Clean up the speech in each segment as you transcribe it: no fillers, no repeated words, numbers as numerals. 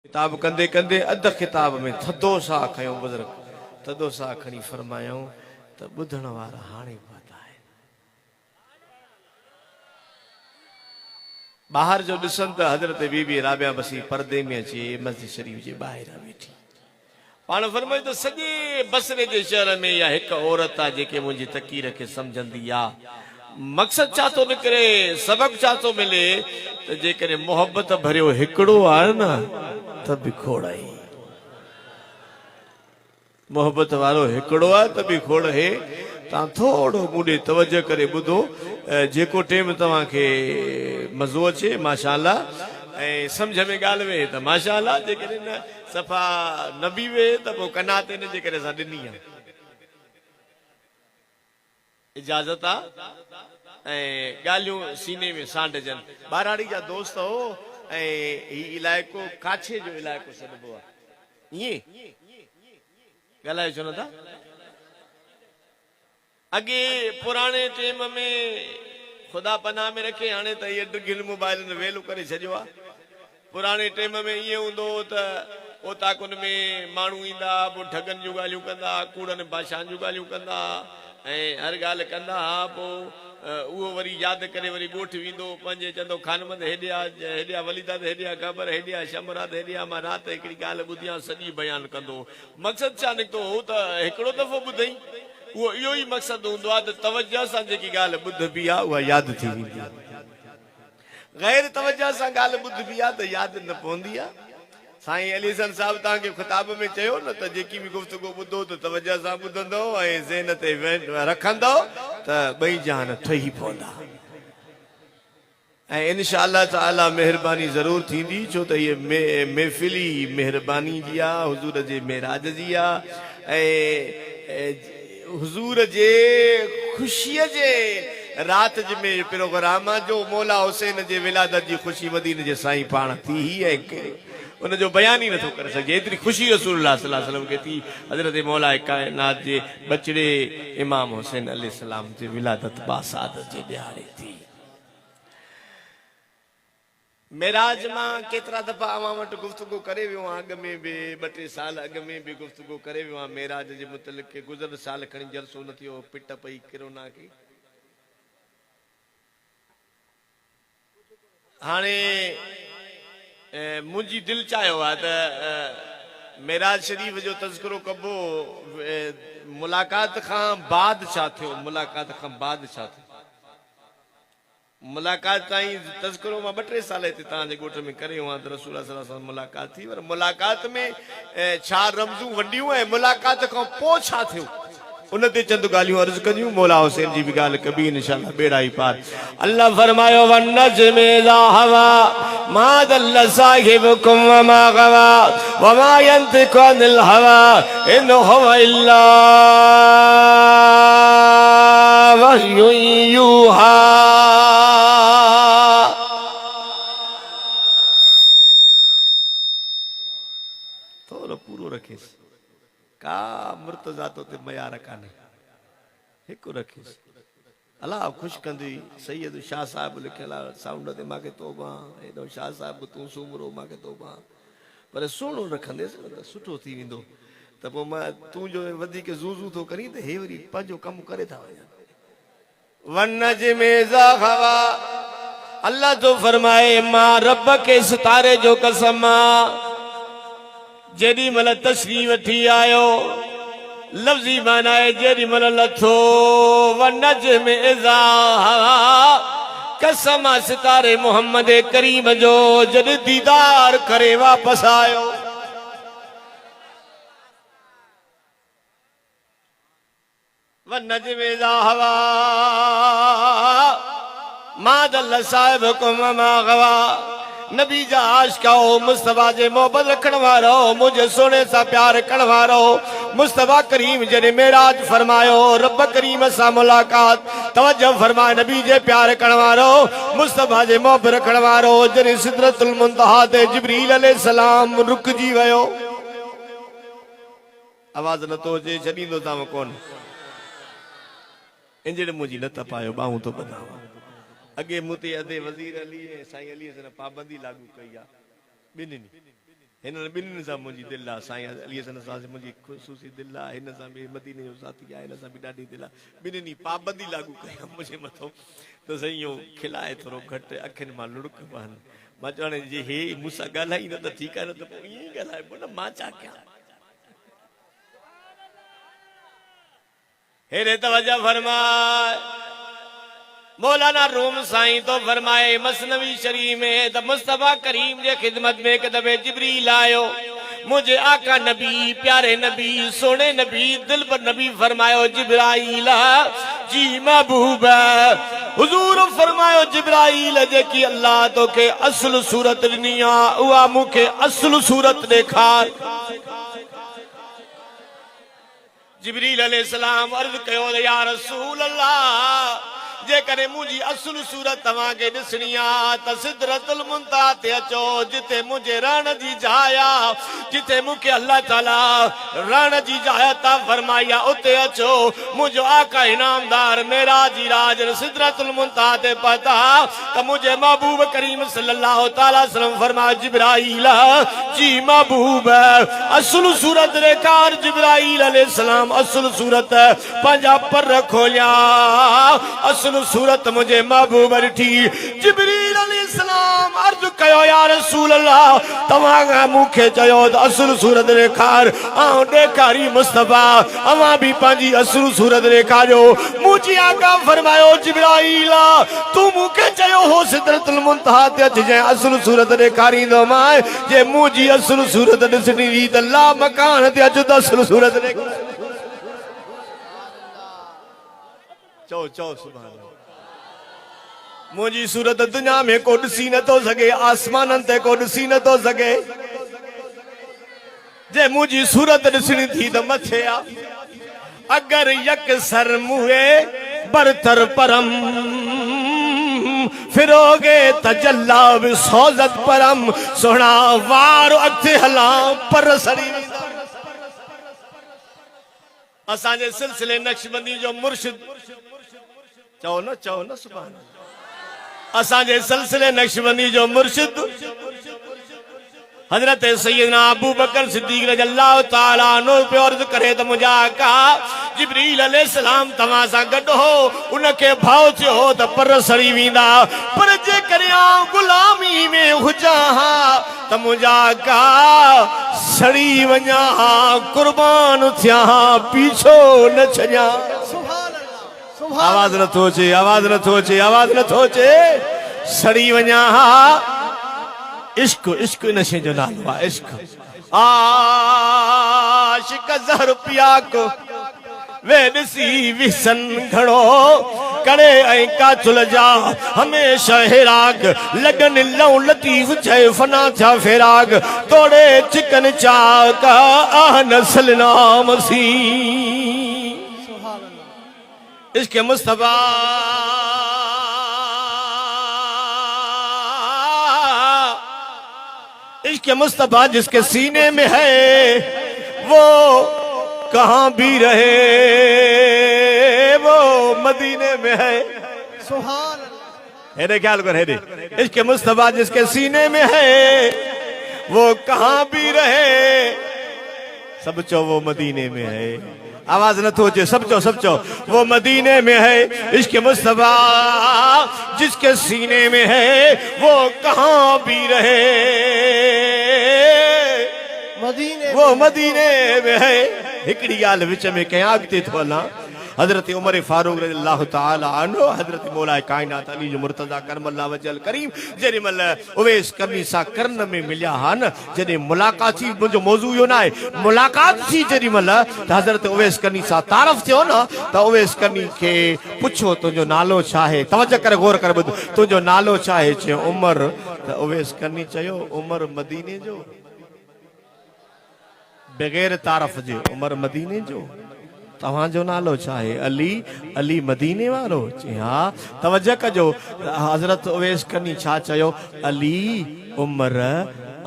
किताब कंदे कंदे अध किताब में थदो सा खयो बुजुर्ग थदो सा खणी फरमायो त बुधण वारा हाणे पता है बाहर जो दिसन त हजरत बीबी राबिया बसी पर्दे में अची मस्जिद शरीफ जे ॿाहिरि वेठी पाण फरमायो त सॼे बसरे जे शहर में या हिक औरत आहे जेके मुंहिंजी तकीर खे सम्झंदी आहे मकसद छा थो निकिरे सबक छा थो मिले त जेकॾहिं मोहब्बत भरियो हिकिड़ो आहे न त बि खोड़ आहे मोहब्बत वारो हिकिड़ो आहे त बि खोड़ है तव्हां थोरो मूं ॾे तवजो करे ॿुधो जेको टाइम तव्हांखे मज़ो अचे माशाअल्लाह ऐं सम्झ में ॻाल्हि वेहे त माशाअल्लाह जेकॾहिं न सफ़ा न बि वेहे त पोइ कना ते न जेकॾहिं असां ॾिनी आहे इजाज़त आहे ऐं ॻाल्हियूं सीने में सांढजनि ॿाराड़ी जा दोस्त हो ऐं ही इलाइक़ो काछे जो इलाइक़ो सॾिबो आहे ईअं ॻाल्हाए छो नथा अॻे पुराणे टाइम में ख़ुदा पनाह में रखे हाणे त इहे ड्रिगिल मोबाइल वेलू करे छॾियो आहे पुराणे टाइम में ईअं हूंदो त ओताकुन में माण्हू ईंदा पोइ ठगनि जूं ॻाल्हियूं कंदा कूड़नि बादशाहनि जूं ॻाल्हियूं कंदा ऐं हर ॻाल्हि कंदा हा पोइ उहो वरी यादि करे वरी ॻोठ वेंदो पंहिंजे चवंदो खानमंद हेॾिया वलीदाद हेॾिया ख़बर हेॾिया शमराद हेॾिया मां राति हिकिड़ी ॻाल्हि ॿुधियां सॼी बयानु कंदो मक़सदु छा निकितो हो त हिकिड़ो दफ़ो ॿुधई उहो इहो ई मक़सदु हूंदो आहे त तवजह सां जेकी ॻाल्हि ॿुधबी आहे उहा यादि थी वेंदी आहे गैर तवजह सां ॻाल्हि ॿुधबी आहे त यादि न पवंदी आहे साईं अली हसन साहब तव्हांखे ख़िताब में चयो न त जेकी बि गुफ़्तगू ॿुधो त तवजह सां ॿुधंदो ऐं ज़हन ते रखंदो त ॿई जहान ठही पवंदा ऐं इंशाअल्लाह ताला महिरबानी ज़रूर थींदी छो त इहे महफ़िली महिरबानी जी आहे हुज़ूर जे मेराज जी आहे ऐं हुज़ूर जे ख़ुशीअ जे राति में प्रोग्राम जो मौला हुसैन जे विलादत जी ख़ुशी मदीने जे साईं पाण थी ऐं उनजो बयान ई नथो करे सघे एतिरी ख़ुशी रसूलुल्लाह सल्लल्लाहु अलैहि वसल्लम खे थी हज़रत मौला कायनात जे बचड़े इमाम हुसैन अलैहिस्सलाम जे विलादत बासादत जे ॾियारे थी मेराज मां केतिरा दफ़ा अवां वटि गुफ़्तगू करे वियो आहियां अॻ में बि 2-3 साल अॻ में बि गुफ़्तगू करे वियो आहियां मेराज जे मुतलिक़ के गुज़िरियल साल खणी जलसो न थियो पिट पई किरोना खे हाणे मुंहिंजी दिलि चाहियो आहे त मेराज शरीफ़ जो तज़किरो कबो मुलाक़ात खां बाद छा थियो मुलाक़ात खां बाद छा थियो मुलाक़ात ताईं तज़किरो मां 2-3 साल हिते तव्हांजे ॻोठ में करे वियो आहियां त रसूल सल्लल्लाहु अलैहि वसल्लम मुलाक़ात थी पर मुलाक़ात में छा रमज़ूं वॾियूं ऐं मुलाक़ात खां पोइ छा थियो उन ते चंद ॻाल्हियूं अर्ज़ कयूं मौला हुसैन जी बि ॻाल्हि कबी इंशाअल्लाह बेड़ा ई पार अल्लाह फरमायो वन्नज्मि इज़ा हवा मा दल्ल साहिबुकुम वमा गवा वमा यंतिकु अनिल हवा इन हुवा इल्ला वह्युन यूहा थोरो पूरो रखेस का मुर्तज़ा तो ते मयार काने हिकु रखेस अल्लाह खुश कंदी सैयद शाह साहब लिखियल साउंड ते मांखे तौबा एॾो शाह साहब तूं सूमरो मांखे तौबा पर सुहिणो रखंदेसि न त सुठो थी वेंदो त पोइ मां तूं जो वधीक ज़ूज़ू थो करी त हे वरी पंहिंजो कमु करे था वञनि वन्नज्मि इज़ा हवा अल्लाह तो फरमाए मां रब के सितारे जो कसम जेॾी महिल तशरीफ़ वठी आयो लफ़्ज़ी माना आहे जेॾी महिल लथो वन्नज्मि इज़ा हवा कसम सितारे मोहम्मद करीम जो जॾहिं दीदार करे वापसि आयो वन्नज्मि इज़ा हवा मा दल्ल साहिबुकुम वमा गवा नबी जा आशिका हो मुस्तफा जे मोहब्बत रखण वारो मुझे सोने सा प्यार करण वारो मुस्तफा करीम जने मेराज फरमायो रब करीम सा मुलाकात तवज्जो फरमाए नबी जे प्यार करण वारो मुस्तफा जे मोहब्बत रखण वारो जने सिदरतुल मुंतहा ते जिब्रील अलैहिस्सलाम रुकजी वियो आवाज न तो जे छॾींदो तां कोन इंजण मुंहिंजी न तपायो बाहूं तो ॿधावां अगे मुते अदे वज़ीर अली साईं अली ने पाबंदी लागू कई आ बिन्हिनि हिन ॿिन्हिनि सां मुंहिंजी दिलि आहे साईं अली हसन सां मुंहिंजी ख़ुशूसी दिलि आहे हिन सां बि मदीने जो साथी आहे हिन सां बि ॾाढी दिलि आहे ॿिन्हिनि पाबंदी लागू कया मुंहिंजे मथां त साईं इहो खिलाए थोरो घटि अखियुनि मां लुड़क पवनि मां चवण जे हे मूंसां ॻाल्हाई न त ठीकु आहे न त पोइ ईअं ई ॻाल्हाइबो न मां छा कयां हेरे तवज्जो फरमाए मौलाना रूम साईं तो फरमाए मसनवी शरीफ में त मुस्तफा करीम जे खिदमत में एक दफे जिब्रील आयो मुझे आका नबी प्यारे नबी सोने नबी दिल पर नबी फरमायो जिब्राइल जी महबूब हुजूर फरमायो जिब्राइल जेकी अल्लाह तो के असल सूरत ॾिनी आहे उहा मूंखे असल सूरत ॾेखार जिब्रील अलैहिस्सलाम अर्ज़ कयो या रसूल अल्लाह जेकॾहिं मुंहिंजी असुल सूरत तव्हांखे ॾिसणी आहे त सिदरतुल मुंतहा ते अचो जिते मुंहिंजे रहण जी जाइ आहे जिते मूंखे अल्लाह ताला रहण जी जाइ अता फरमाई आहे उते अचो मुंहिंजो आका इनामदार मेराज जी राज सिदरतुल मुंतहा ते पहुता त मुंहिंजे महबूब करीम सल्लल्लाहु तआला वसल्लम फरमायो जिब्राइल जी महबूब असुल सूरत ॾेखार जिब्राइल अलैहिस्सलाम असुल सूरत पंहिंजा पर खोलिया असुल सूरत मुझे महबूब ॾिठी जिब्रील अलैहिस्सलाम अर्ज़ कयो या रसूल अल्लाह तव्हां मूंखे चयो त असुल सूरत ॾेखार ऐं ॾेखारी मुस्तफा अवां बि पंहिंजी असुल सूरत ॾेखारियो मुंहिंजी आका फरमायो जिब्राइल तूं मूंखे चयो हो सिदरतुल मुंतहा ते अच जंहिं असुल सूरत ॾेखारींदोमांइ जे मुंहिंजी असुल सूरत ॾिसणी हुई त ला मकान ते अच त असुल सूरत ॾेखार चओ चओ सुभान अल्लाह मुंहिंजी सूरत दुनिया में को ॾिसी नथो सघे आसमाननि ते को ॾिसी नथो सघे जे मुंहिंजी सूरत ॾिसणी थी त मथे आहे अगर यकसर मुए बरतर परम फिरोगे तजल्ला भी सौजत परम सोना वार अॻिते हलां पर सड़ी असांजे सिलसिले नक्शबंदी जो मुर्शिद चओ न सुभान असांजे सिलसिले नक्शबंदी जो मुर्शिद हजरत सैयदना अबू बकर सिद्दीक रज़ियल्लाहु ताला अन्हु पियो अर्ज़ करे त मुंहिंजा आका जिब्रील अलैहिस्सलाम तव्हां सां गॾु हो उनखे भाव थियो हो त पर सड़ी वेंदा पर जेकॾहिं आउं ग़ुलामी में हुजां हा त मुंहिंजा आका सड़ी वञा हा कुर्बान थिया हा पीछो न छॾियां आवाज नथो अचे आवाज नथो अचे आवाज नथो अचे सड़ी वञा हा इश्क इश्क इन शइ जो नालो आहे इश्क आशिक ज़हर पिया को वे ॾिसी विसन घणो करे ऐं काथुल जा हमेशा हेराग लगन लऊ लतीफ चए फना थिया फेराग तोड़े चिकन चाक आह नस्ल नाम सी इश्क मुस्तफा इश्क मुस्तफा जिसके सीने में है वो कहाँ भी रहे वो मदीने में है सुभान हेरे ख्याल कर हेरे इश्क मुस्तफा जिसके सीने में है वो कहाँ भी रहे सब चो वो मदीने में है आवाज न तो सब चो वो मदीने में है इश्क मुस्तफा जिसके सीने में है वो कहाँ भी रहे वो मदीने में है हिकड़ी गाल विच में कहीं अॻिते थो हलां हजरत उमर फारूक रज़ियल्लाहु ताला अन्हु हजरत मौला कायनात अली जो मुर्तज़ा करमल्ला वजल करीम जेॾी महिल उवैस करनी सां करन में मिलिया हा न जॾहिं मुलाक़ात थी मुंहिंजो मौज़ू इहो न आहे मुलाक़ात थी जेॾी महिल त हजरत उवैस करनी सां तारफ़ थियो न त उवैस करनी खे पुछो तुंहिंजो नालो छा आहे तवज्जो करे गौर करे ॿुध तुंहिंजो नालो छा आहे चयो उमर त उवैस करनी चयो उमर मदीने जो बग़ैर तारफ़ जे उमर मदीने जो तव्हांजो नालो छा आहे अली अली मदीने वारो चई हा तवज्जो कजो हज़रत उवैस करनी छा चयो अली उमर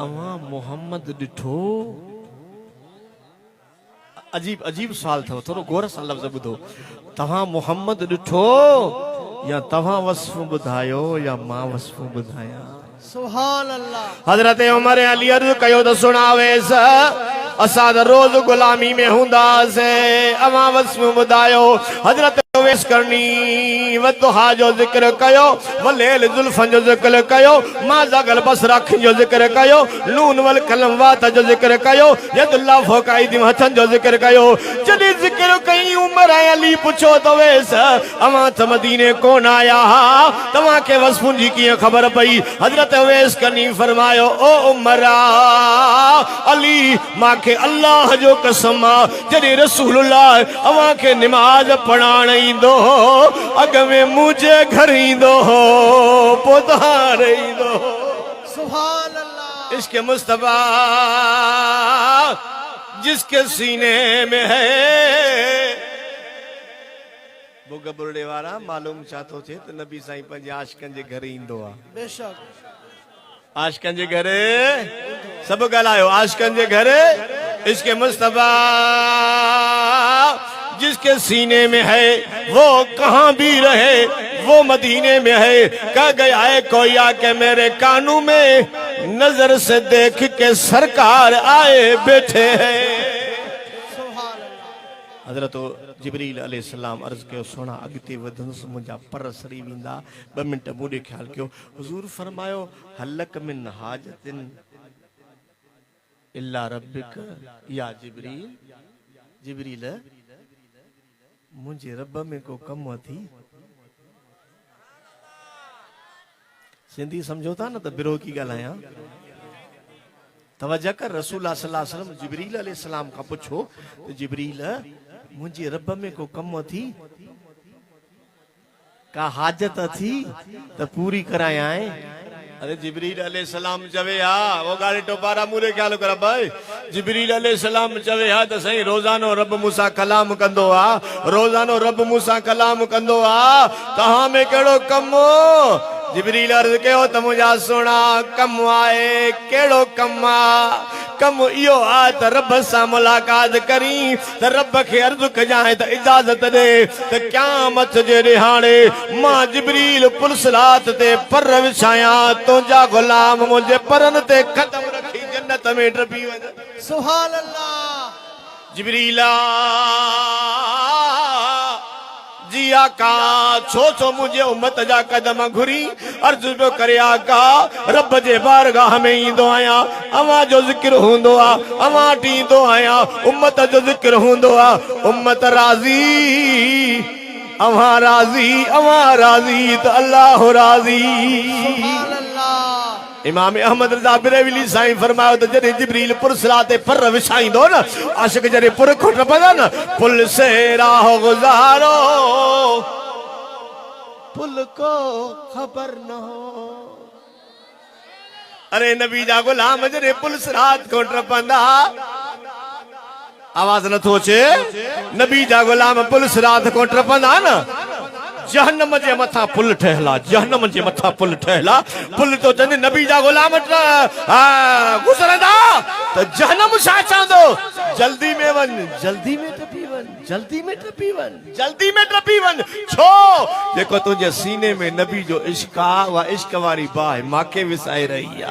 अवां मोहम्मद ॾिठो अजीब अजीब सवाल अथव थोरो गौर सां लफ़्ज़ ॿुधो तव्हां मोहम्मद ॾिठो या तव्हां वस्फ़ ॿुधायो या मां वस्फ़ ॿुधायां सुभान अल्लाह। हजरत उमर अली अर्ज कयो तो सुनावेस असां त रोज गुलामी में हुंदासे अमा वस्म बुधायो हजरत वेस करनी वदुहा जो जिक्र कयो वलेल जुल्फन जो जिक्र कयो मा जागल बस रख जो जिक्र कयो नून वल कलम वात जो जिक्र कयो यदुल्लाह फौकाई दिम हथन जो जिक्र कयो जदी जिक्र कई उमर अली पूछो तो वेस अमा त मदीने कौन आया तवा के वस्फुन जी की खबर पई हजरत वेस करनी फरमायो ओ उमरा अली मां के अल्लाह जो कसम जदी रसूलुल्लाह अवा के नमाज पढ़ाण ईंदो अग में मुझे घर ईंदो पोधार ईंदो सुभान अल्लाह। इसके मुस्तफा जिसके सीने में है वो गबुरडे वारा मालूम चाहतो थे तो नबी साईं पंजे आशिकन जे घर ईंदो आ बेशक आशिकन जे घर सब ॻाल्हायो आशिकन जे घर इसके मुस्तफा जिसके सीने में है वो कहाँ भी रहे वो मदीने में है कह गया है कोई आके मेरे कानों में नजर से देख के सरकार आए बैठे हैं। सुभान अल्लाह। हजरत जिब्रील अलैहिस्सलाम अर्ज कयो सोना अगते वधंस मुंजा पर सरी विंदा 2 मिनट मूडे ख्याल कयो हुजूर फरमायो हलक मिन हाजतिन इल्ला रब्बिक या जिब्रील जिब्रील मुझे रब में को कम थी सिंधी समझो था ना तो बिरो की ॻाल्हायां तवज्जो कर रसूल सल्लल्लाहु अलैहि वसल्लम जिब्रील अलैहिस्सलाम का पूछो तो जिब्रील मुझे रब में को कम थी का हाजत थी तो पूरी कराया है। अरे जिब्रील अलैहिस्सलाम चवे हा वो गाड़ी टोपारा मुरे ख्याल कर भाई जिब्रील अलैहिस्सलाम चवे हा तो सही रोजानो रब मूसा कलाम कंदो आ रोजानो रब मूसा कलाम कंदो आ तहां में केड़ो कम जिब्रील अर्ज कयो त मुंहिंजा सोना कम आए केड़ो कम आ कम इहो आ त रब सां मुलाकात करी त रब खे अर्ज कजाए त इजाजत दे त क़यामत जे ॾिहाणे मां जिब्रील पुलसरात ते पर विछाया तुंहिंजा गुलाम मुंहिंजे परन ते कदम रखी जन्नत में डुबी वञे। सुभान अल्लाह। जिब्रीला जी आका छो छो मुझे उम्मत जा कदम घुरी अर्ज पियो करे आका रब जे बारगाह में ईंदो आया अवां जो जिक्र हूंदो आ अवां टींदो आया उम्मत जो जिक्र हूंदो आ उम्मत राज़ी अवां राज़ी त अल्लाह राज़ी। सुभान अल्लाह। इमाम अहमद रज़ा बरेलवी साईं फरमायो त जॾहिं जिब्रील पुरसरात ते पर विछाईंदो न आशिक जॾहिं पुर खोट पवंदा न पुल से राह गुज़ारो पुल को खबर न हो। अरे नबी जा गुलाम जॾहिं पुलसरात खोट पवंदा आवाज नथो अचे नबी जा गुलाम पुलसरात खोट पवंदा न जहन्नम जे मथा पुल ठहला जहन्नम जे मथा पुल ठहला पुल तो चंद नबी जा गुलाम गुजरंदा तो जहन्नम छा चवंदो जल्दी में वन जल्दी में टपी वन जल्दी में टपी वन जल्दी में टपी वन छो जेको तुझे सीने में नबी जो इश्क आ वा इश्क वारी बाह माके विसाए रही आ।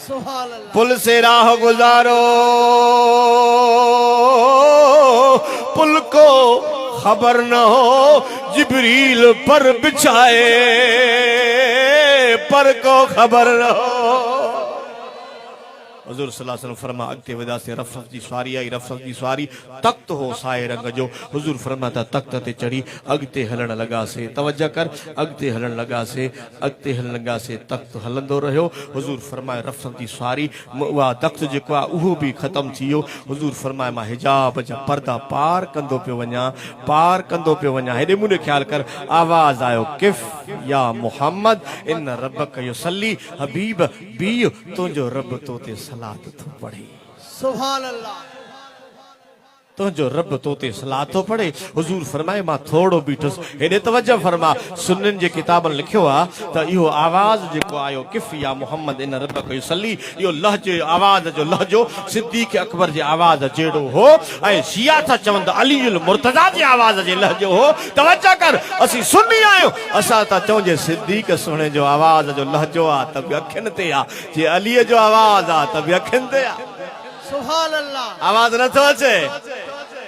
सुभान अल्लाह। पुल से राह गुजारो पुल को खबर न हो जिब्रील पर बिछाए पर को खबर न हो। हुजूर सल्लल्लाहु अलैहि वसल्लम फरमा अगते वदा से रफ़त जी सवारी आई रफ़त जी सवारी तख्त हो साए रंग जो हुजूर फरमाता तख्त ते चढ़ी अगते हलण लगा से तवज्जो कर अगते हलण लगा से तख्त हलंदो रहियो हुजूर फरमाए रफ़त जी सवारी वा तख्त जेको आ उहो भी खत्म थी वियो हुजूर फरमाए मां हिजाब जा पर्दा पार कंदो पियो वञा हेॾे मुंडे ख्याल कर आवाज आयो किफ या मोहम्मद इन रब्बक युसल्ली हबीब बी तुंहिंजो रब तो ते सलात तो पढ़े। सुभान अल्लाह। तुझो रब तोते सलाह तो पढ़े हुजूर फरमाए मां थोड़ो बीठुस हेडे तवज्जो फरमा सुन्नन जे किताबन लिखियो आ त इहो आवाज जेको आयो किफिया मोहम्मद इन रब को सली इहो लहजे आवाज जो लहजो सिद्दीक अकबर जे आवाज जेड़ो हो ऐ शिया था चवंद अली उल मुर्तजा जे आवाज जे लहजो हो तवज्जो कर असी सुन्नी आयो असा ता चऊं जे सिद्दीक सुणे जो आवाज जो लहजो आ त अखिन ते आ जे अली जो आवाज आ त अखिन ते आ सुभान अल्लाह आवाज न तो अचे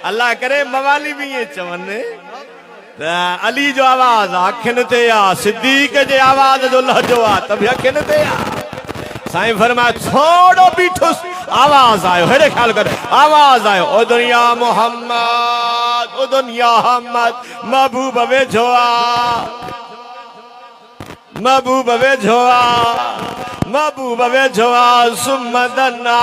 अल्लाह करे मवाली भी ये चवन अली जो आवाज अखिन ते आ सिद्दीक जे आवाज जो लहजो आ तब अखिन ते आ साईं फरमाए थोड़ो बीठुस आवाज आयो हेरे ख्याल कर आवाज आयो ओ दुनिया मोहम्मद ओ दुनिया मोहम्मद महबूब वेझो आ महबूब वेझो आ महबूब वेझो आ सुमदना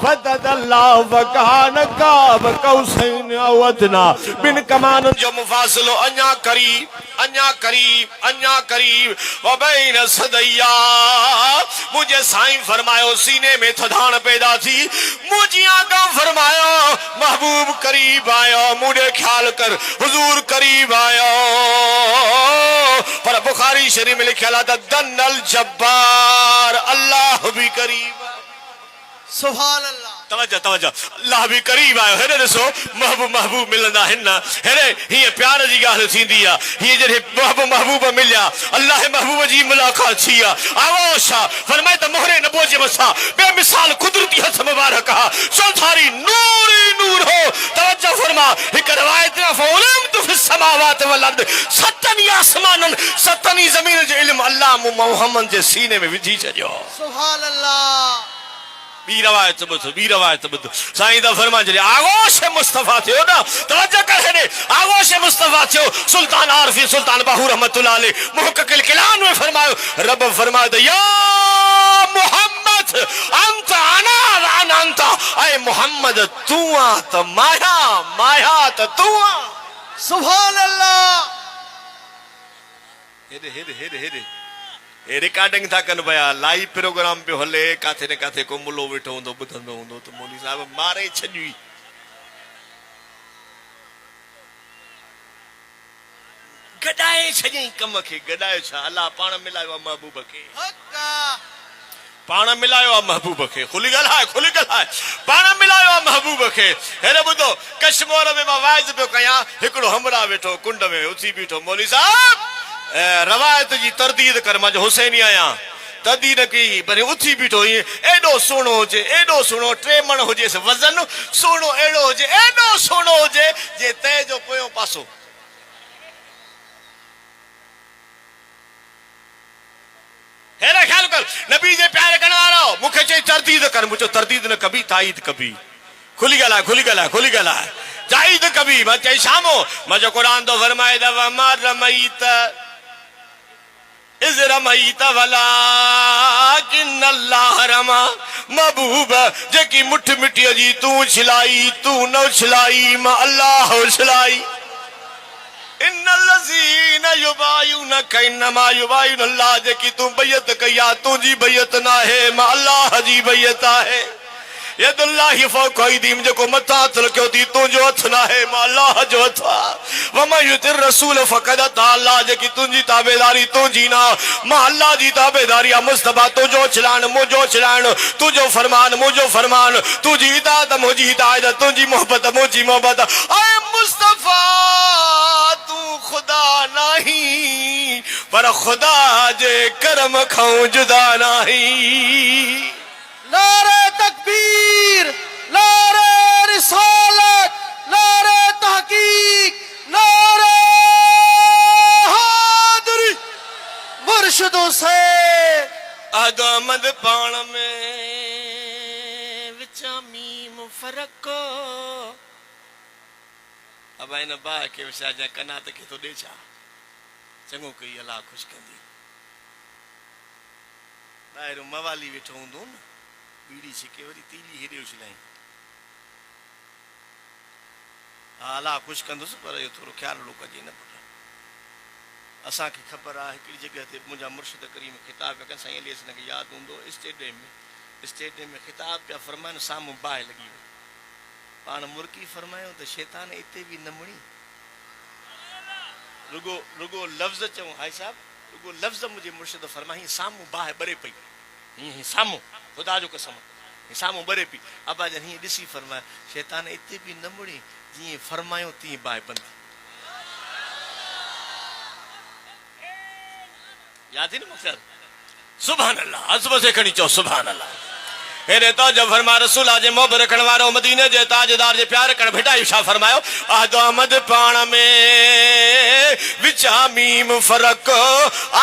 फददल्लाह वकान काब कौसैन अवदना बिन कमान जो मुफासिलो अञा करीब व बैन सदैया मुझे साईं फरमायो सीने में थधान पैदा थी मुझे आका फरमायो महबूब करीब आयो मुझे ख्याल कर हुजूर करीब आयो पर बुखारी शरीफ में लिखा था दन्नल जब्बार अल्लाह भी करीब सुभान अल्लाह तवज्जो अल्लाह भी करीब आयो हेरे ॾिसो महबूब मिलंदा हिन हेरे हीअ प्यार जी ॻाल्हि थींदी आहे हीअ जॾहिं महबूब मिलिया अल्लाह महबूब जी मुलाक़ात थी आहे आवाज़ छा फरमाए त मोहरे नबो जे मथां बेमिसाल कुदरती हथ मुबारक आहे चौधारी नूर ही नूर हो तवज्जो फरमा हिक रिवायत में फौलम तु फिस समावात वल अर्द सतनी आसमानन सतनी ज़मीन जो इल्म अल्लाह मोहम्मद जे सीने में विझी छॾियो सुभान अल्लाह बी रवायत ॿुध साईं दा फरमा जॾहिं आगोश मुस्तफ़ा थियो न तवज्जो कर हेॾे आगोश मुस्तफ़ा थियो सुल्तान आरफी सुल्तान बाहू रहमतुल्लाह अलैह मुहक्किक़ुल किलान में फरमायो रब फरमायो त या मोहम्मद अंत अना व अना अंत ऐ मोहम्मद तू आ त माया त तू आ सुभान अल्लाह हेॾे ए रिकॉर्डिंग था कन पया लाइव प्रोग्राम पे हले काथे ने काथे को मुलो वेठो हुंदो बुधंदो हुंदो तो मौलवी साहब मारे छॾी गडाए छॾई कम खे गडाए छा अल्लाह पाण मिलायो महबूब खे पाण मिलायो महबूब खे खुली ॻाल्हाए पाण मिलायो महबूब खे हेरे ॿुधो कश्मीर में मां वाइज़ पियो कयां हिकिड़ो हमरा वेठो कुंड में उथी बीठो मौलवी साहब रवायत जी तरदीद कर मां हुसैनी आया तरदीद की भले उथी बीठो एडो सुणो हुजे एडो सुणो 3 मण हुजे वजन सुणो एडो हुजे एडो सुणो हुजे जे तय जो पोयो पासो हेरा ख्याल कर नबी जे प्यारे करण वारो मुखे चे तरदीद कर मुझो तरदीद न कभी ताईद कभी खुली गला ताईद कभी मैं चे शामो मजो कुरान तो फरमाए दा मार रमईत इज रमईत वलाकिन अल्लाह रमा महबूब जेकी मुठ मिट्टी जी तू छिलाई तू न छिलाई मां अल्लाह छिलाई इन्नल्लज़ीना युबायुनक इन्नमा युबायुनल्लाह जेकी तू बैयत कया तुझी बैयत ना है मां अल्लाह जी बैयत है यदुल्लाहि फौक ऐदीम जेको मथा हथ रखियो थी तुंहिंजो हथ न आहे मां अल्लाह जो हथ आहे वमन युतिर रसूल फक़द अता अल्लाह जेकी तुंहिंजी ताबेदारी तुंहिंजी न मां अल्लाह जी ताबेदारी आहे मुस्तफा तुंहिंजो छिलाइण मुंहिंजो छिलाइण तुंहिंजो फरमान मुंहिंजो फरमान तुंहिंजी हिदायत मुंहिंजी हिदायत तुंहिंजी मोहब्बत मुंहिंजी मोहब्बत ऐ मुस्तफा तू खुदा नहीं पर खुदा जे करम खां जुदा नहीं नारे तकबीर नारे रिसालत नारे तहकीक नारे हादरी मुर्शिदों से अदमद पाण में विचामी मुफरको अब इन बा के विचा जा कना त के तो देछा चंगो कई अल्लाह खुश कंदी ॿाहिरि मवाली वेठो हूंदो न बीड़ी छिके वरी तीली हेॾे उछलाई अल्लाह खुश कंदुसि पर इहो थोरो ख़्यालु लो कजे न पुटु असांखे ख़बर आहे हिकिड़ी जॻह ते मुंहिंजा मुर्शिद करीम ख़िताब पिया कनि साईं अली हिन खे यादि हूंदो स्टेडियम में ख़िताब पिया फरमाइनि साम्हूं बाहि लॻी वई पाण मुर्की फरमायो तो शैतान इते भी नमणी रुगो रुगो लफ्ज़ चऊं हाय साहब रुगो लफ्ज़ मुझे मुर्शिद फरमाई सामू बाह बरे पई ही सामू खुदा जो कसम सामू बरे पई अबा जन ही ॾिसी फरमाया शैतान इते भी नमणी जी फरमायो ती बाह बंदी याद ही न मुख्तार सुभान अल्लाह अज़ब से खणी चो सुभान अल्लाह हेरे तो जब फरमा रसूल आज मोहब्बत रखण वारो मदीने जे ताजदार जे प्यार कण भेटा इशा फरमायो अहद अहमद पाण में विचा मीम फरक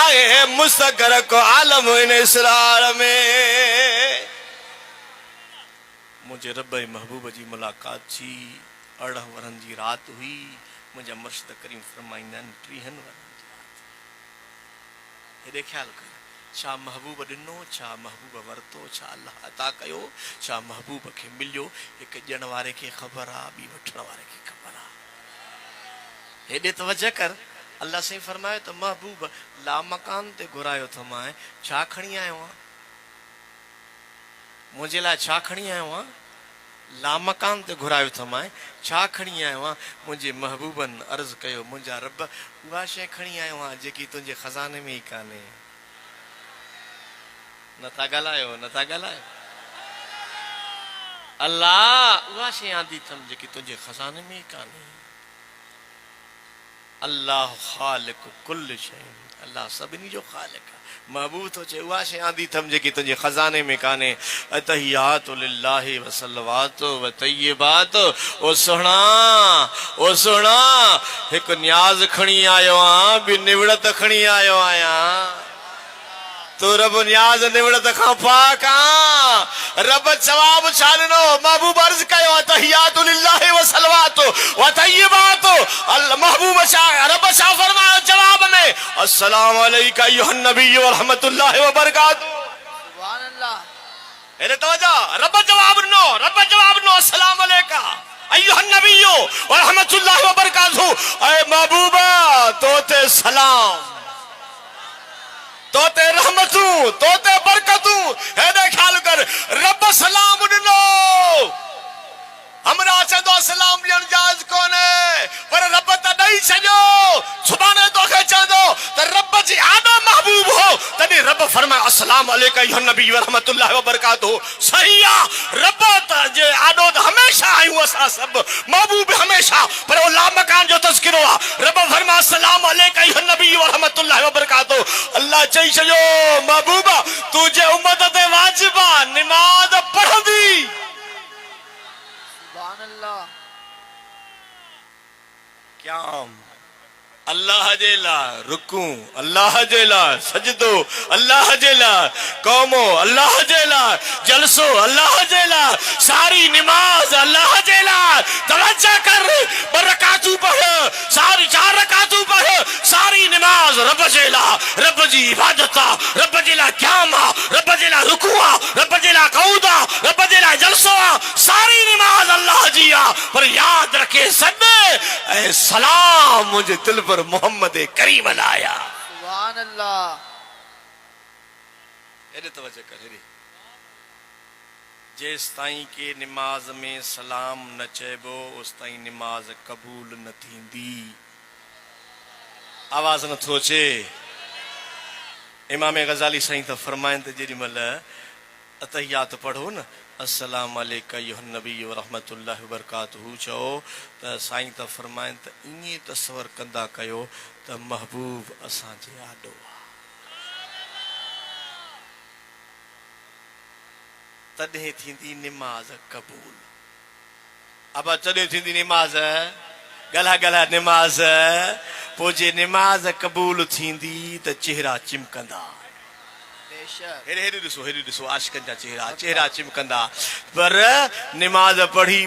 आए मुस्तगर को आलम इन इसरार में मुझे रब महबूब जी मुलाकात जी 18 वरन जी रात हुई मुझे मुर्शिद करीम फरमाइंदा 30 वरन जी रात हेरे ख्याल कर छा महबूब ॾिनो छा महबूब वरतो छा अल्लाह अता कयो छा महबूब खे मिलियो हिकु ॼण वारे खे ख़बर आहे ॿी वठण वारे खे ख़बर आहे हेॾे तवजह कर अल्लाह साईं फरमायो त महबूब लामकान ते घुरायो थमां छा खणी आयो आहियां मुंहिंजे लाइ छा खणी आयो आहियां लामकान ते घुरायो थमां छा खणी आयो आहियां मुंहिंजे महबूबनि अर्ज़ु कयो मुंहिंजा रब उहा शइ खणी आयो आहियां जेकी तुंहिंजे खज़ाने में ई कान्हे नथा ॻाल्हायो नथा ॻाल्हायो अल्लाह उहा शइ आंदी अथमि जेकी तुंहिंजे खज़ाने में ई कान्हे अल्लाह ख़ालिक़ कुल शइ अल्लाह सभिनी जो ख़ालिक़ आहे महबूब थो चए उहा शइ आंदी अथमि जेकी तुंहिंजे खज़ाने में कान्हे अतहियातु लिल्लाहि व सलवातु व तय्यबात ओ सुहिणा हिकु न्याज़ खणी आयो आहियां ॿी निवड़त खणी आयो आहियां तो रब न्याज निवड़त खां पाक आ रब जवाब छा ॾिनो महबूब अर्ज़ कयो तहियातु लिल्लाहि व सलवातु व तय्यबातु अल महबूब छा रब छा फरमायो जवाब में अस्सलामु अलैका अय्युहन नबी व रहमतुल्लाहि व बरकातहू सुभान अल्लाह हेरे तवज्जो रब जवाब ॾिनो अस्सलामु अलैका अय्युहन नबी व रहमतुल्लाहि व बरकातहू ऐ महबूबा तोते सलाम तोते रहमतू तोते बरकतू हेदे ख्याल कर रब सलाम ॾिनो हमरा चंदो सलाम ॾियण जायज़ कोन्हे पर रब त ॾेई छॾियो सुभाणे तोखे चंदो त रब जी आॾो महबूब हो तॾहिं रब फरमायो अस्सलाम अलैका अय्युहन नबी व रहमतुल्लाहि व बरकातहू सही आहे रब त जे आॾो त हमेशह आहियूं असां सभु महबूब हमेशह पर वो लामकान जो तज़किरो आहे रब फरमायो अस्सलाम अलैका अय्युहन नबी व रहमतुल्लाहि व बरकातहू अल्लाह चई छॾियो महबूबा तुंहिंजे उम्मत ते वाजिब आहे निमाज़ पढ़ंदी क़याम अल्लाह जे लाइ रुकू अल्लाह जे लाइ सजदो अल्लाह जे लाइ क़ौमो अल्लाह जे लाइ जलसो अल्लाह जे लाइ सारी निमाज अल्लाह जे लाइ तवज्जो कर बरकातू पढ़ सारी 4 रकातू पढ़ सारी निमाज रब जे लाइ रब जी इबादत आहे रब जे लाइ क़याम आहे रब जे लाइ रुकू आहे रब जे लाइ क़ऊद आहे रब जे लाइ जलसो आहे सारी निमाज अल्लाह जी आहे पर याद रखे सद ऐ सलाम मुझे दिल पर मोहम्मद करीम लाया सुभान अल्लाह हेरे तवज्जो कर हेरे जेस ताईं के निमाज में सलाम न चेबो उस ताईं निमाज कबूल न थींदी आवाज न थो अचे इमाम गजाली साईं त फरमाइन त जेडी मल अतहियात पढ़ो न अस्सलाम अलैका अय्युहन नबी व रहमतुल्लाहि व बरकातहू चओ त साईं त फरमाइन त ईअं तसवर कंदा कयो त महबूब असांजे आॾो आहे तॾहिं थींदी निमाज़ कबूल अब तॾहिं थींदी निमाज़ गला निमाज़ पोइ जे निमाज़ कबूल थींदी त चेहरा चिमकंदा हेरे ॾिसो आशिकनि जा चेहरा चिमकंदा पर निमाज़ पढ़ी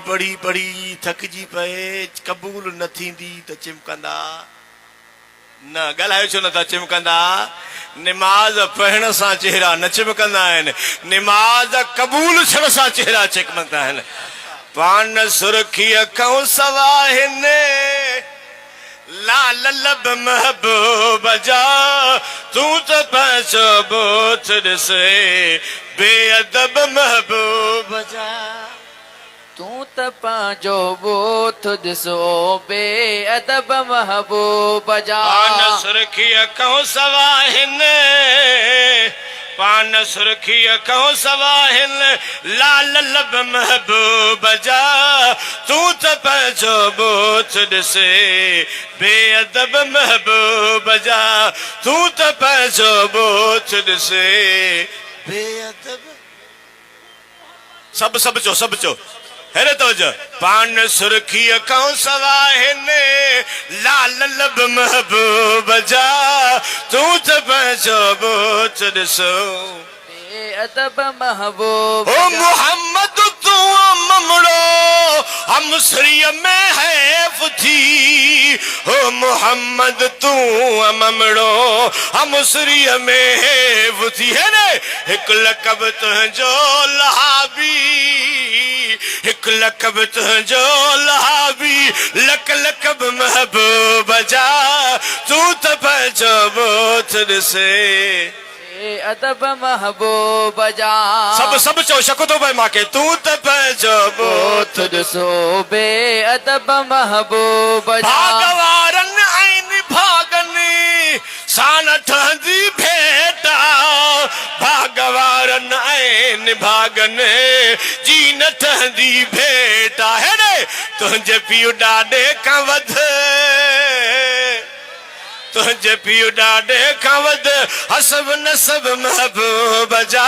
थकिजी पए कबूल न थींदी त चिमकंदा न ॻाल्हायो छो नथा चिमकंदा निमाज़ पढ़ण सां चेहरा न चिमकंदा आहिनि निमाज़ कबूल थियण सां चेहरा चिमकंदा आहिनि पान सुरखी अखऊं सवाहिने लाल लब महबूब जा तू तो पैसो बोथ से बेअदब महबूब जा तूं त पंहिंजो बोथ ॾिसो बेअदब महबूब जा पान सुरखी कहूं सवाहिन पान सुरखी कहूं सवाहिन लाल लब महबूब जा तूं त पंहिंजो बोथ ॾिसे बेअदब महबूब जा तूं त पंहिंजो बोथ ॾिसे बेअदब सब चो हेरे तवजो पान सुरखी कहूं सवाहिन लाल लब महबूब जा तूं त पंहिंजो बोथ ॾिसो बेअदब महबूब ओ मोहम्मद तू ममड़ो हम सरीअ में हैफ थी ओ मोहम्मद तू ममड़ो हम सरीअ में हैफ थी है ने हिकु लक़ब तुंहिंजो लहाबी हिकु लक़ब तुंहिंजो लहाबी लक लक़ब महबूब जा तूं त पंहिंजो बोथ ॾिसे बेअदब महबूब जा सब चो शको तो भाई माके तूं त पंहिंजो बोथ ॾिसो बेअदब महबूब जा भागवारन आइन भागनी सान ठहंदी भेटा भागवारन आइन भागने जी न ठहंदी भेटा है ने तुंहिंजे पीउ ॾाॾे खां वध तुंहिंजे पीउ ॾाॾे खां वध हसब नसब महबूब जा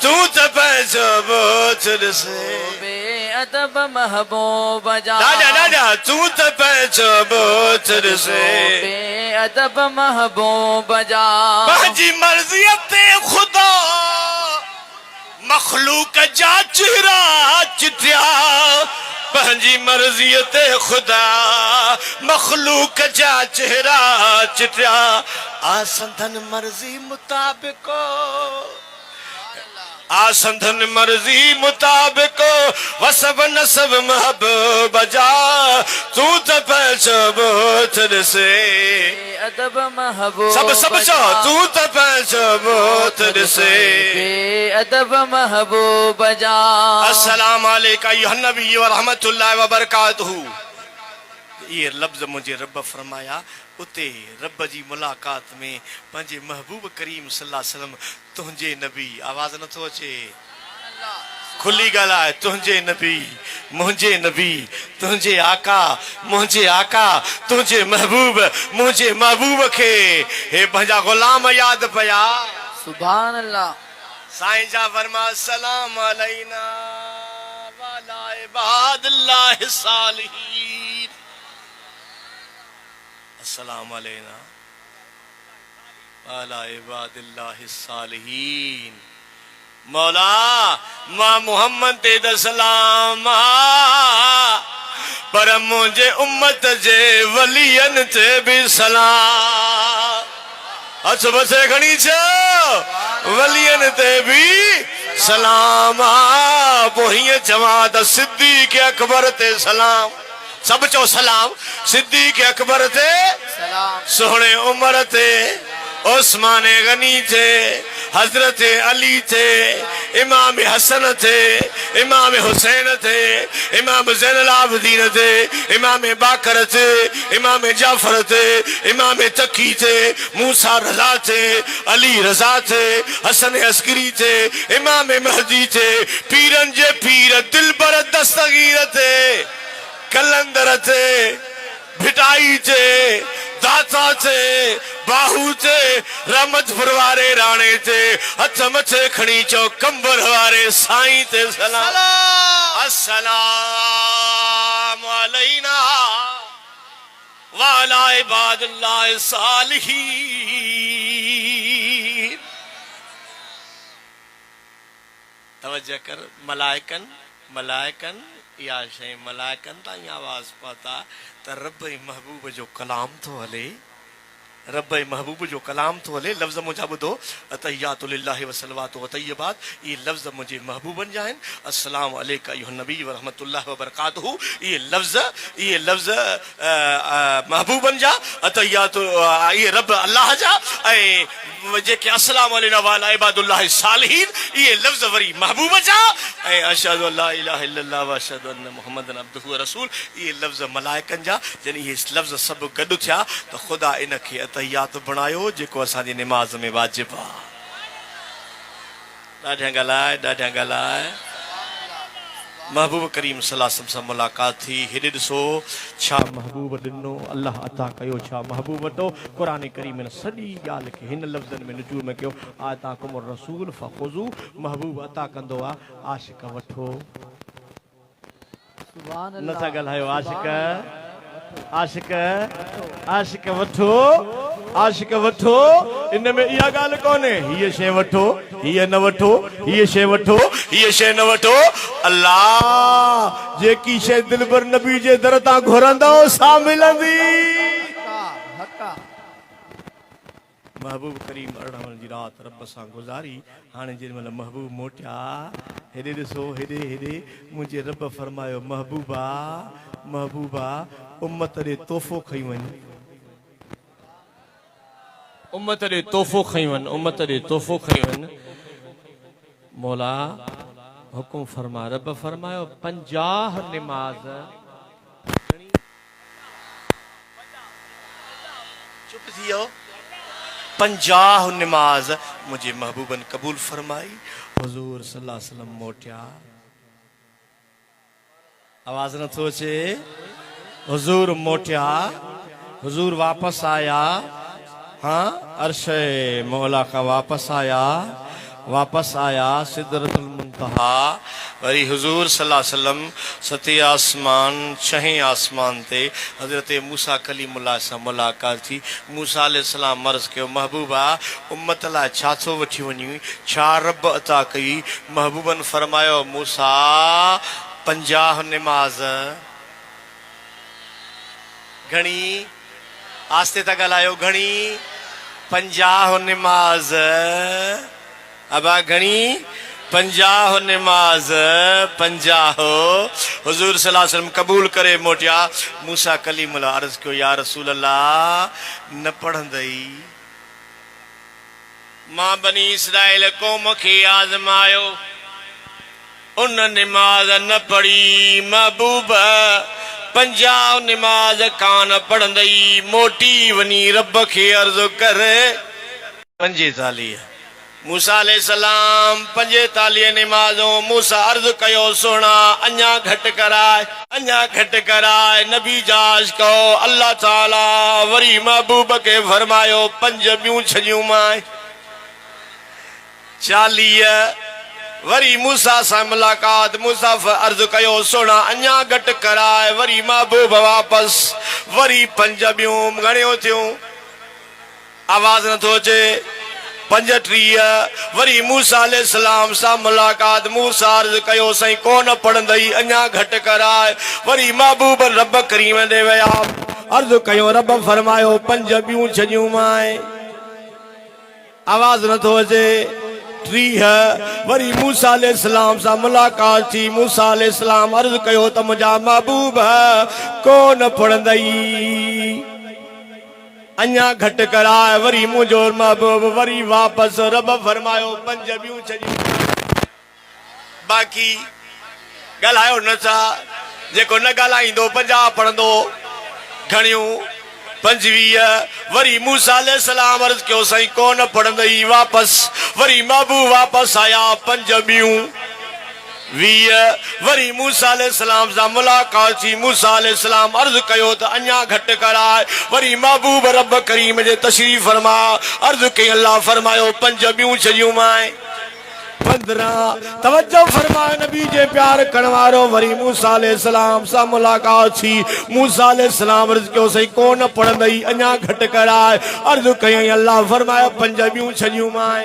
तूं त पंहिंजो बोथ ॾिसे बेअदब महबूब जा ॾाॾा तूं त पंहिंजो बोथ ॾिसे बेअदब महबूब जा पंहिंजी मर्ज़ीअ ते ख़ुदा मखलूक जा चेहरा चिटिया पंहिंजी मर्ज़ीअ ते ख़ुदा मखलूक जा चेहरा चिटिया आसंदन मर्ज़ी मुताबिक़ आसंदन मर्ज़ी मुताबिक़ वसब नसब महबूब जा तूं त पंहिंजो बोथ ॾिसे बेअदब महबूब सब चो तूं त पंहिंजो बोथ ॾिसे बेअदब महबूब जा अस्सलाम अलैका अय्युहन नबी व रहमतुल्लाहि व बरकातहू ये लफ्ज़ मुझे रब फरमाया उते रब जी मुलाकात में पंहिंजे महबूब करीम सल्लल्लाहु अलैहि वसल्लम तुंहिंजे नबी आवाज़ नथो अचे खुली ॻाल्हाए तुंहिंजे नबी मुंहिंजे नबी तुंहिंजे आका मुंहिंजे आका तुंहिंजे महबूब खे हे पंहिंजा ग़ुलाम यादि पिया सुभान अल्लाह साईं जा फरमा सलाम अलैना वाला इबादिल्लाहि सालिहीन अस्सलाम अलैना वाला इबादिल्लाहि सालिहीन मौला मां मोहम्मद ते द सलाम पर मुंहिंजे उम्मत जे वलियन ते बि सलाम हथ बसे खणी छो वलियन ते बि सलाम पोइ हीअं चवां त सिद्दीक़ अकबर ते सलाम सब चो सलाम सिद्दीक़ अकबर ते सलाम सोहणे उमर ते उस्मान गनी थे हजरत अली थे इमाम हसन थे इमाम हुसैन थे इमाम ज़ैनुल आबिदीन थे इमाम बाकर थे इमाम जाफर थे इमाम तकी थे मूसा रजा थे अली रजा थे हसन अस्करी थे इमाम महदी थे पीरन जे पीर दिलबर दस्तगीर थे कलंदर थे भिटाई थे दाता थे बाहू थे रहमतपुर वारे राणे थे हथ मथे खणी चो कंबर वारे साईं ते सलाम अस्सलाम अलैना वाला इबादिल्लाहि सालिहीन तवज्जो कर मलाइकन या शे मलाइकन ताईं आवाज़ पता त रब ऐं महबूब जो कलाम थो हले रब ऐं महबूब जो कलाम थो हले लफ़्ज़ मुंहिंजा ॿुधो अतहियातु लिल्लाहि व सलवातु व तय्यबात ये लफ़्ज़ मुंहिंजे महबूबनि जा आहिनि अस्सलाम अलैका अय्युहन नबी व रहमतुल्लाहि व बरकातहू ये लफ़्ज़ महबूबनि जा अतहियातु ये रब अल्लाह जा ऐं जेके अस्सलाम अलैना वाला इबादुल्लाह सालिहीन ये लफ्ज़ वरी महबूब जा ऐं अशहदु अल्ला इलाहा इल्लल्लाह व अशहदु अन्न मुहम्मदन अब्दुहु व रसूल ये लफ्ज़ मलाइकनि जा जॾहिं इहे लफ्ज़ सभु गॾु थिया त ख़ुदा इन खे अतहियात बणायो जेको असांजी निमाज़ में वाजिब आहे। ॾाढा ॻाल्हाए महबूब करीम सल्लल्लाहु अलैहि वसल्लम सां मुलाक़ात थी। हेॾे ॾिसो छा महबूब ॾिनो अल्लाह अता कयो, छा महबूब वठो। क़ुरान करीम में सॼी ॻाल्हि खे हिन लफ़्ज़नि में नुज़ूल में कयो आताकुम रसूल फख़ुज़ू महबूब अता कंदो आहे आशिक़ वठो। सुभान नथा अल्लाह ॻाल्हायो आशिक़ वठो आशिक़ वठो। इन में इहा ॻाल्हि कोन्हे हीअ शइ वठो हीअ न वठो हीअ शइ वठो हीअ शइ न वठो। अल्लाह जेकी शइ दिलबर नबी जे दर तां घुरंदो सा मिलंदी। हक़ा महबूब करीम 18 जी रात रब सां गुज़ारी। हाणे जेॾीमहिल महबूब मोटिया हेॾे ॾिसो हेॾे मुंहिंजे रब फरमायो महबूबा उम्मत ॾे तोहफ़ो खई वञ उम्मत ॾे तोहफ़ो खई वञ। मौला हुकुम फरमा रब फरमायो 50 निमाज़ चुप थी वियो 50 निमाज़ मुझे महबूबन कबूल फरमाई। हुजूर सल्लल्लाहु अलैहि वसल्लम मोटिया आवाज न थो अचे हुजूर मोटिया हुजूर वापस आया। हाँ अर्शे मौला का वापस आया सिदरतुल मुंतहा। वरी हुजूर सल्लल्लाहु अलैहि वसल्लम सते आसमान 6 आसमान ते हजरत मूसा कलीमुल्लाह सां मुलाकात थी। मूसा अलैहिस्सलाम अर्ज़ कयो महबूबा उम्मत लाइ छा थो वठी वञी छा रब अता कई। महबूबन फरमायो मूसा 50 निमाज़ घणी आस्ते था ॻाल्हायो घणी 50 निमाज़ अबा घणी 50 निमाज़ 50 हुजूर सल्लल्लाहु अलैहि वसल्लम कबूल करे मोटिया। मूसा कलीमुल्लाह अर्ज़ कयो या रसूल अल्लाह न पढ़ंदई मां बनी इसराइल कौम खे आज़मायो उन निमाज़ न पढ़ी महबूब 50 निमाज़ कान पढ़ंदई मोटी वनी रब खे अर्ज़ कर 45। मूसा अलैहिस्सलाम 45 निमाज़ों मूसा अर्ज़ कयो सोना अञा घट कराए नबी जाज कहो अल्लाह ताला वरी महबूब के फरमायो 5 ॿियूं छॾियूं मां 40। वरी मूसा सां मुलाकात मूसा अर्ज़ कयो सोना अञा घट कराए वरी महबूब वापस वरी 5 ॿियूं घणियूं थियूं आवाज नथो अचे 35। वरी मूसा अलैहिस्सलाम सां मुलाकात मूसा अर्ज़ कयो सही कोन पढ़ंदई अञा घट कराए वरी महबूब रब करीम ॾे विया अर्ज़ कयो रब फरमायो 5 ॿियूं छॾियूं मां आवाज नथो अचे 30। वरी मूसा अलैहिस्सलाम सां मुलाकात थी मूसा अलैहिस्सलाम अर्ज़ कयो त मुंहिंजा महबूब कोन पढ़ंदई अञा घट कराए वरी मुंहिंजो महबूब वरी वापस रब फरमायो 5 ॿियूं छॾियूं बाक़ी ॻाल्हायो नथा जेको न ॻाल्हाईंदो 50 पढ़ंदो घणियूं 25। वरी मूसा अलैहिस्सलाम अर्ज़ कयो सही कोन पढ़ंदई वापस वरी महबूब वापस आया 5 ॿियूं 20। वरी मूसा अलैहिस्सलाम सां मुलाकात थी मूसा अलैहिस्सलाम अर्ज़ कयो त अञा घट कराए वरी महबूब रब करीम जे तशरीफ़ फरमा अर्ज़ कई अल्लाह फरमायो 5 ॿियूं छॾियूं मां 15। तवज्जो फरमाए नबी जे प्यार करण वारो वरी मूसा अलैहिस्सलाम सां मुलाकात थी मूसा अलैहिस्सलाम अर्ज़ कयो सही कोन पढ़ंदई अञा घट कराए अर्ज़ कई अल्लाह फरमायो 5 ॿियूं छॾियूं मां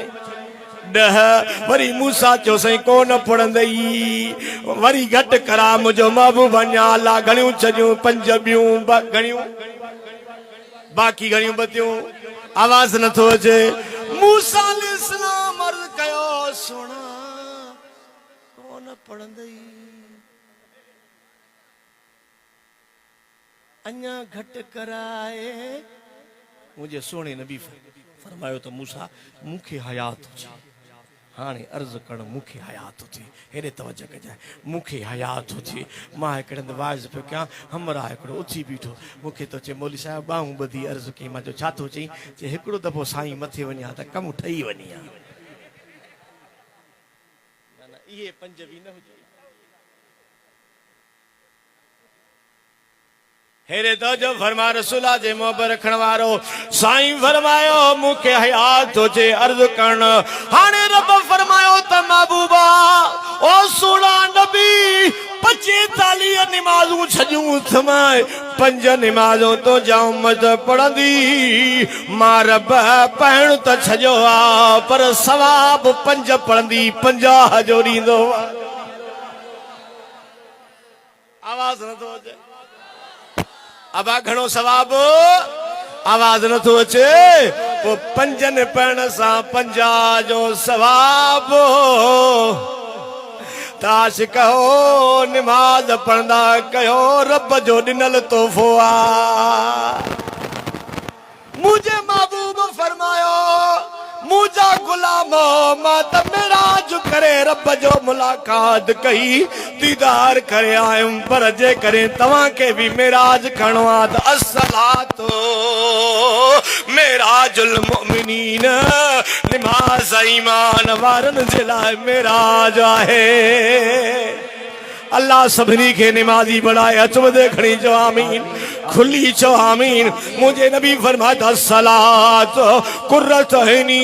10। वरी मूसा चयो सही कोन पढ़ंदई वरी घट करा मुंहिंजो महबूब अञा अल्लाह घणियूं छॾियूं 5 ॿियूं घणियूं बाक़ी घणियूं बतियूं आवाज नथो अचे। मूसा अलैहिस्सलाम अर्ज़ कयो सोना कोन पढ़ंदई अञा घट कराए मुंहिंजे सोणे नबी फरमायो तो मूसा मुखे हयात हुजे हाणे अर्ज करण मुखे हयात थी हेॾे तवजो कजाए मुखे हयात थी मां हिकिड़े वाइज़ पियो कयां हमरा हिकिड़ो उथी बीठो मूंखे तो चए मौली साहिब ॿाहूं ॿधी अर्ज़ कई मां चयो छा थो चई चए हिकिड़ो दफ़ो साईं मथे वञा त कमु ठही वञे इहे पंज बि न हुजे हेरे तो जो फरमा रसूला जे मोहब्बत रखण वारो साईं फरमायो मुखे हयात हुजे अर्ज करण हाणे रब फरमायो त महबूबा ओ सोना नबी 45 निमाज़ूं छॾियूं थमाए 5 निमाज़ों तो जाऊं मत पढ़ंदी मां रब पढ़ण त छॾियो आ पर सवाब 5 पढ़ंदी 50 जो ॾींदो आवाज़ नथो अचे अबा घणो सवाब आवाज न थो अचे वो 5 पढ़ण सां 50 जो सवाब ताश कहो निमाज पढ़ंदा कयो रब जो ॾिनल तोहफ़ो आ मुझे महबूब फरमायो मुझा गुलाम मां त मेराज करे रब जो मुलाकात कई दीदार करे आयुम पर जे करे तव्हां के भी मेराज करणो आ त अस्सलातो मेराजुल मुमिनीन निमाज़ ईमान वारन जे लाइ मेराज आहे अल्लाह सभिनी के निमाजी बढ़ाए अचवदे खणी चो आमीन खुली चो आमीन मुझे नबी फरमाता सलात कुर्रत हैनी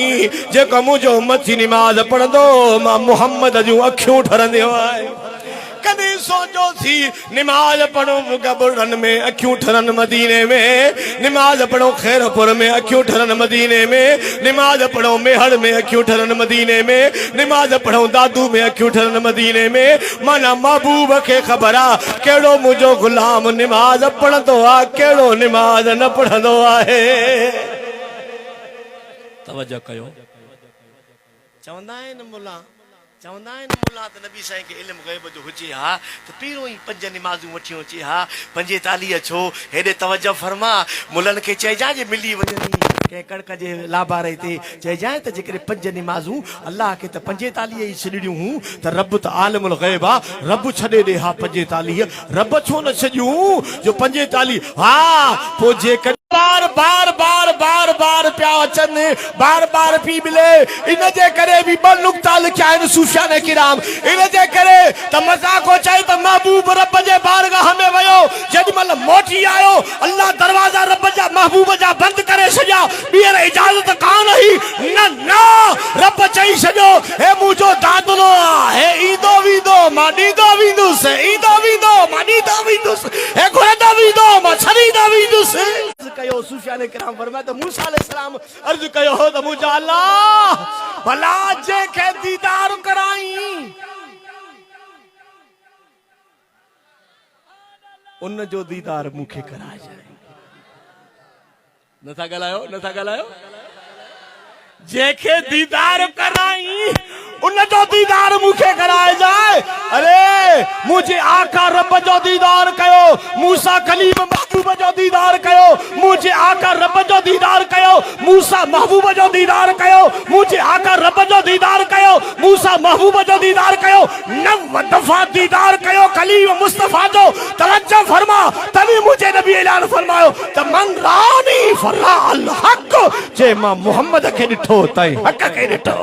जेको मुझो मथी निमाज पढ़ंदो मां मोहम्मद जूं अखियूं ठरंदियूं आहिनि कदी सोचो थी निमाज पढ़ो कबरन में अखियूं ठरन मदीने में निमाज पढ़ो खैरपुर में अखियूं ठरन मदीने में निमाज पढ़ो मेहर में अखियूं ठरन मदीने में निमाज पढ़ो दादू में अखियूं ठरन मदीने में माना महबूब के खबर आ केड़ो मुझो गुलाम निमाज पढ़ंदो आ केड़ो निमाज न पढ़ंदो आहे तवज्जो कयो चवंदा आहिनि मुला चवंदा आहिनि मुला त नबी साईं खे इल्मु ग़ैब जो हुजे हा त पहिरियों ई 5 निमाज़ूं वठी अचे हा 45 छो हेॾे तवजो फरमा मुलनि खे चइजांइ जे मिली वञनि कंहिं कणक जे लाबारे ते चइजांइ त जेकॾहिं 5 निमाज़ूं अलाह खे त 45 ई छॾियूं हूं त रब त आलिमुल ग़ैब आ रब छॾे ॾे हा 45 रब छो न छॾियूं जो 45 हा पोइ जेकॾहिं बार बार बार बार बार पिया अचनि बार बार पी मिले इन जे करे भी 2 नुक्ता लिखिया आहिनि सूफियान किराम इन जे करे त मज़ाको चए त महबूब रब जे बारगाह में वियो जेॾीमहिल मोटी आयो अल्लाह दरवाजा रब जा महबूब जा बंदि करे छॾिया ॿीहर इजाज़त कान हुई न न रब चई छॾियो हे मुंहिंजो दादलो आहे हे ईंदो वेंदो मां ॾींदो वेंदुसि ईंदो वेंदो मां ॾींदो वेंदुसि हे घुरंदो वेंदो मां छॾींदो वेंदुसि कयो सूफियान किराम फरमाए त मूसा अलैहिस्सलाम अर्ज़ कयो हो त मुंहिंजा अल्लाह भला जंहिंखे दीदार कराई उन जो दीदार मूंखे कराइजांइ नथा ॻाल्हायो जंहिंखे दीदार कराई उन जो दीदार मूंखे कराइजांइ अरे मुझे आका रब जो दीदार कयो मूसा कलीम महबूब जो दीदार कयो मुझे आका रब जो दीदार कयो मूसा महबूब जो दीदार कयो मुझे आका रब जो दीदार कयो मूसा महबूब जो दीदार कयो 9 दफ़ा दीदार कयो कलीम मुस्तफा जो तवज्जो फरमा तभी मुझे नबी ऐलान फरमायो त मन रानी फरा अल हक जे मां मोहम्मद खे ॾिठो तई हक खे ॾिठो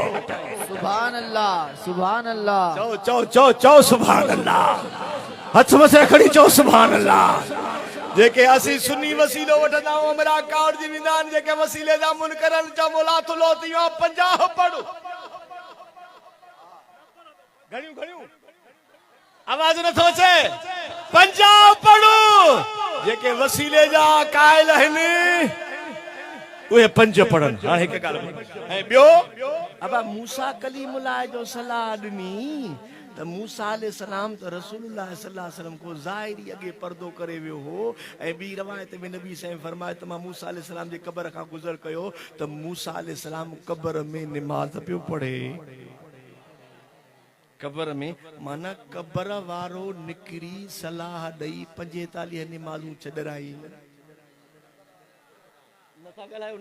सुभान अल्लाह चो सुभान अल्लाह हथ मथे खड़ी चो सुभान अल्लाह जेके असी सुन्नी वसीलो वठंदा आहियूं अमरा काउड जी वेंदा आहिनि जेके वसीले जा मुनकरन जा मुलातो लोतियो 50 पढ़ो घणियूं आवाज नथो अचे 50 पढ़ो जेके वसीले जा कायल आहिनि उहे 5 पढ़न हाणे हिकु ॻाल्हि ऐं ॿियो अबा मूसा कलीमुल्लाह जो सलाह ॾिनी त मूसा अलैहिस्सलाम त रसूलुल्लाह सल्लल्लाहु अलैहि वसल्लम को ज़ाहिरी अॻे पर्दो करे वियो हो ऐं ॿी रवायत में नबी साईं फरमाए त मां मूसा अलैहिस्सलाम जे क़बर खां गुज़र कयो त मूसा अलैहिस्सलाम क़बर में निमाज़ पियो पढ़े क़बर में माना क़बर वारो निकिरी सलाह ॾेई 45 निमाज़ूं छॾराई नथा ॻाल्हायो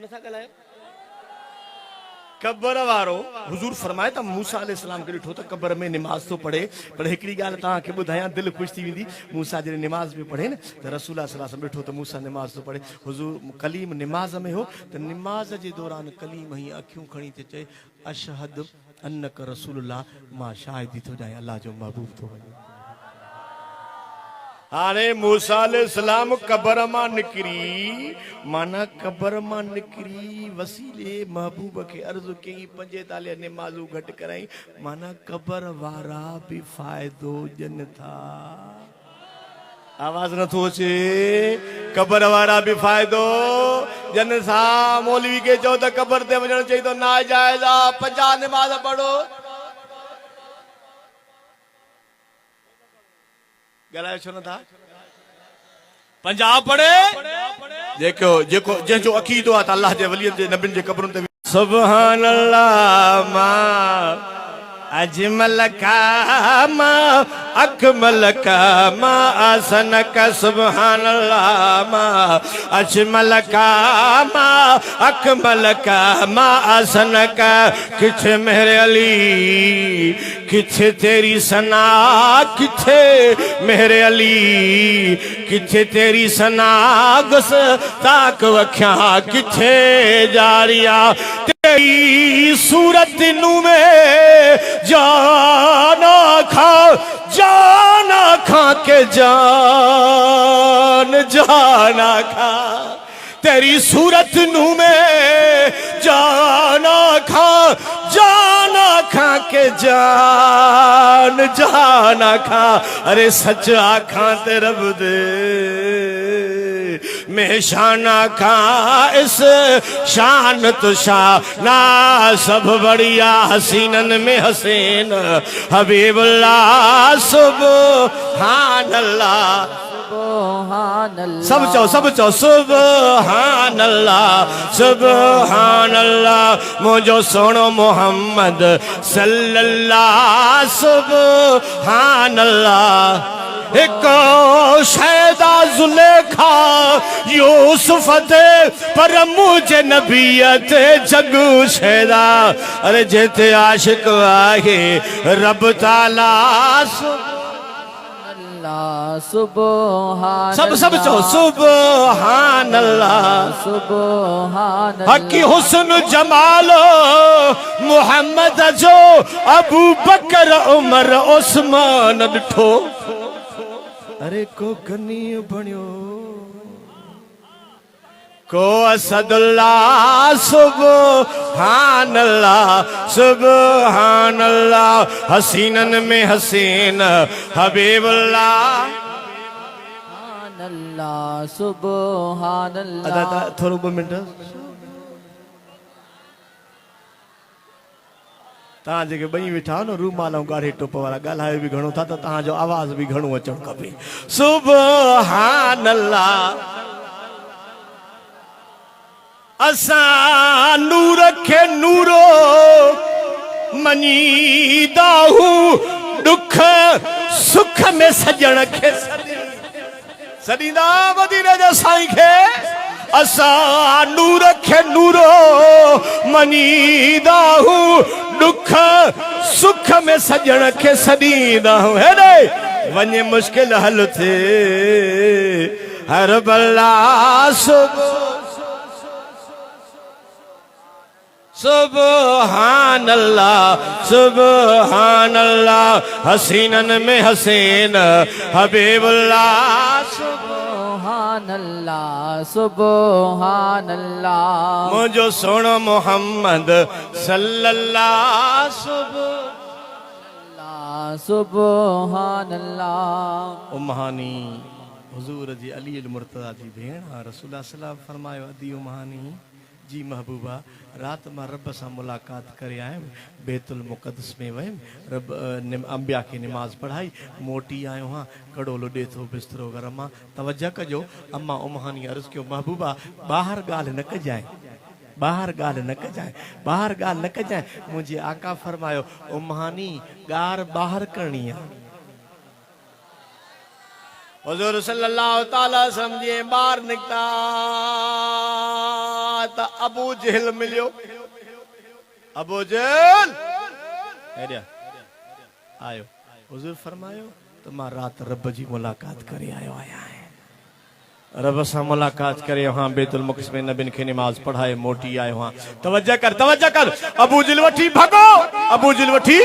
कबर वारो हुजूर फरमाए त मूसा अलैहिस्सलाम के ॾिठो त कबर में निमाज़ तो पढ़े पर हिकिड़ी ॻाल्हि तव्हांखे ॿुधायां दिलि ख़ुशि थी वेंदी। मूसा जॾहिं निमाज़ में पढ़े न त रसूल सल्लल्लाहु अलैहि वसल्लम ॾिठो त मूसा निमाज़ तो पढ़े हुजूर कलीम निमाज़ में हो त निमाज़ जे दौरान कलीम ही अखियूं खणी ते चए अशहद अन्नक रसूलुल्लाह, मां शाहिदी थो ॾियां अल्लाह जो महबूब थो वञे। हाणे मूसा अलैहिस्सलाम कबर मां निकिरी माना कबर मां निकिरी वसीले महबूब खे अर्ज़ु कई 45 निमाज़ूं घटि कराई माना कबर वारा बि फ़ाइदो ॾियनि था। आवाज़ नथो अचे। कबर वारा बि फ़ाइदो ॾियनि था। मौलवी खे चओ त कबर ते वञणु चई तो नाजाइज़ आहे, 50 निमाज़ पढ़ो। ॻाल्हायो छो नथा? 50 पढ़े जेको जेको जंहिंजो अक़ीदो आहे त अल्लाह जे वलियनि जे नबियुनि जे कबरुनि ते सुभान अल्लाह मां अजमल का मां अकमल का मां आसन का सुभान अल्लाह मां अजमल का मां अकमल का मां आसन का किथे मेरे अली किथे तेरी सना किथे मेरे अली किथे तेरी सना गुस्ताख वख्या किथे जारिया तेरी सूरत नू में जाना खा के जान जाना खा तेरी सूरत नू में जाना खा के जान जाना खा। अरे सच आखा ते रब दे मैं शाना खा इस शान तो शाना सब बढ़िया हसीनन में हसीन हबीबुल्लाह सुभान अल्लाह सब चो सुभान अल्लाह मुझो सोनो मोहम्मद सल्लल्लाहु सुभान अल्लाह। एको शैदा जुलेखा यूसुफ दे पर मुझे नबीयत जगू शैदा। अरे जेते आशिक आहे रब ताला सुभान सब चो सुभान अल्लाह सुभान हकी हुस्न जमालो मोहम्मद जो अबू बकर उमर उस्मान ॾिठो। अरे को गनी बणियो को असदुल्लाह सुभान अल्लाह हसीनन में हसीन हबीबुल्लाह सुभान अल्लाह। अदा थोरो 2 मिनट तव्हां जेके ॿई वेठा न रूमाल ऐं ॻाढ़े टोप वारा ॻाल्हायो बि घणो था त तव्हांजो आवाज़ बि घणो अचणु खपे। सुभान अल्लाह। असां नूर खे नूरो मञीदा हूं दुख सुख में सजण खे सॾींदा मदीने जे साईं खे। असां नूर खे नूरो मञीदा हूं दुख सुख में सजण खे सॾींदा हूं। हेॾे वञे मुश्किल हल थे हर बल्ला सुभान अल्लाह हसीनन में हसीन हबीबुल्लाह सुभान अल्लाह मुझो सोनो मोहम्मद सल्लल्लाहु सुभान अल्लाह। उम्मानी हुजूर जी अली मुर्तज़ा जी भेण रसूलुल्लाह सल्लल्लाहु अलैहि फरमायो अदी उम्मानी जी महबूबा रात मां रब सां मुलाक़ात करे आयुमि बैतुल मुक़द्दस में वयुमि रब अंबिया खे निमाज़ पढ़ाई मोटी आयो हाँ कड़ो लुॾे थो बिस्तरो गरम आहे। तवज्जो कजो अम्मा उम्मानी अर्ज़ कयो महबूबा ॿाहिरि ॻाल्हि न कजांइ ॿाहिरि ॻाल्हि न कजांइ ॿाहिरि ॻाल्हि न कजांइ। मुंहिंजे आका फरमायो उम्मानी ॻाल्हि ॿाहिरि करणी आहे। हुज़ूर सल्लल्लाहु ताला समझे बाहर निकता त अबू जहल मिलियो अबू जहल हेरिया आयो हुजूर फरमायो तो मां रात रब जी मुलाकात करे आयो आया है रब सां मुलाकात करे हाँ बेतुल मुक़द्दस में नबिन खे नमाज पढ़ाए मोटी आयो हाँ तवज्जो कर अबू जहल वठी भगो अबू जहल वठी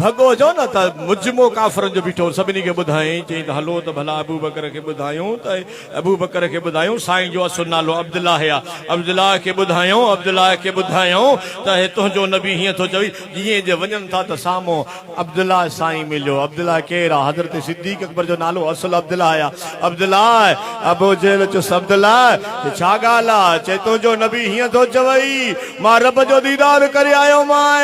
भगो जो न त मुजमो काफरन जो बीठो सभिनी खे ॿुधाई चई त हलो त भला अबू बकर खे ॿुधायूं त अबू बकर खे ॿुधायूं साईं जो असुल नालो अब्दुल्लाह है अब्दुल्लाह खे ॿुधायूं त हे तुंहिंजो नबी हीअं थो चवी जीअं जे वञनि था त साम्हूं अब्दुल्लाह साईं मिलियो अब्दुल्लाह केरु आहे हज़रत सिद्दीक़ अकबर जो नालो असुल अब्दुल्लाह है अब्दुल्लाह अबू जहल चुस अब्दुल्लाह छा ॻाल्हि आहे चए तुंहिंजो नबी हीअं थो चवई मां रब जो दीदार करे आयो मां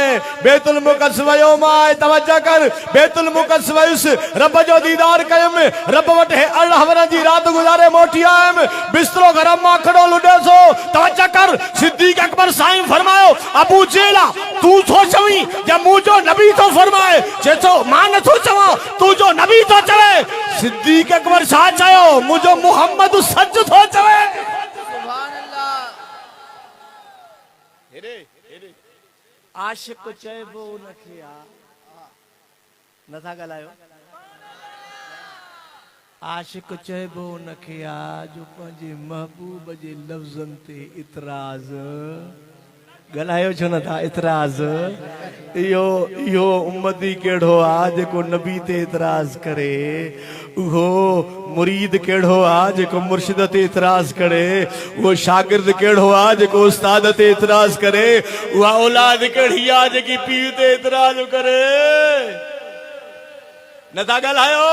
बैतुल मुक़द्दस वयो मां तवज्जो कर बैतुल मुक़द्दस वयुस रब जो दीदार कयम रब वट 18 वर जी रात गुजारे मोटी आयम बिस्तरो घर मां खड़ो लुडे सो तवज्जो कर सिद्दीक़ अकबर साईं फरमायो अबू जहल तू थो चवी जे मुजो नबी तो फरमाए जे तो मां न थो चवा तू जो नबी तो चवे सिद्दीक़ अकबर छा चयो मुजो मोहम्मद सच थो चवे सुभान अल्लाह हेरे आशिक चइबो उनखे आ नथा ॻाल्हायो आशिक चइबो उनखे आ जो पंहिंजे महबूब जे लफ़्ज़नि ते इतराज़ ॻाल्हायो छो नथा इतराज़ इहो उम्मती कहिड़ो आहे जेको नबी ते इतराज़ करे उहो मुरीद कहिड़ो आहे जेको मुर्शिद ते इतराज़ करे उहो शागिर्द कहिड़ो आहे जेको उस्ताद ते इतराज़ करे उहा औलाद कहिड़ी आहे जेकी पीउ ते इतराज़ करे नथा ॻाल्हायो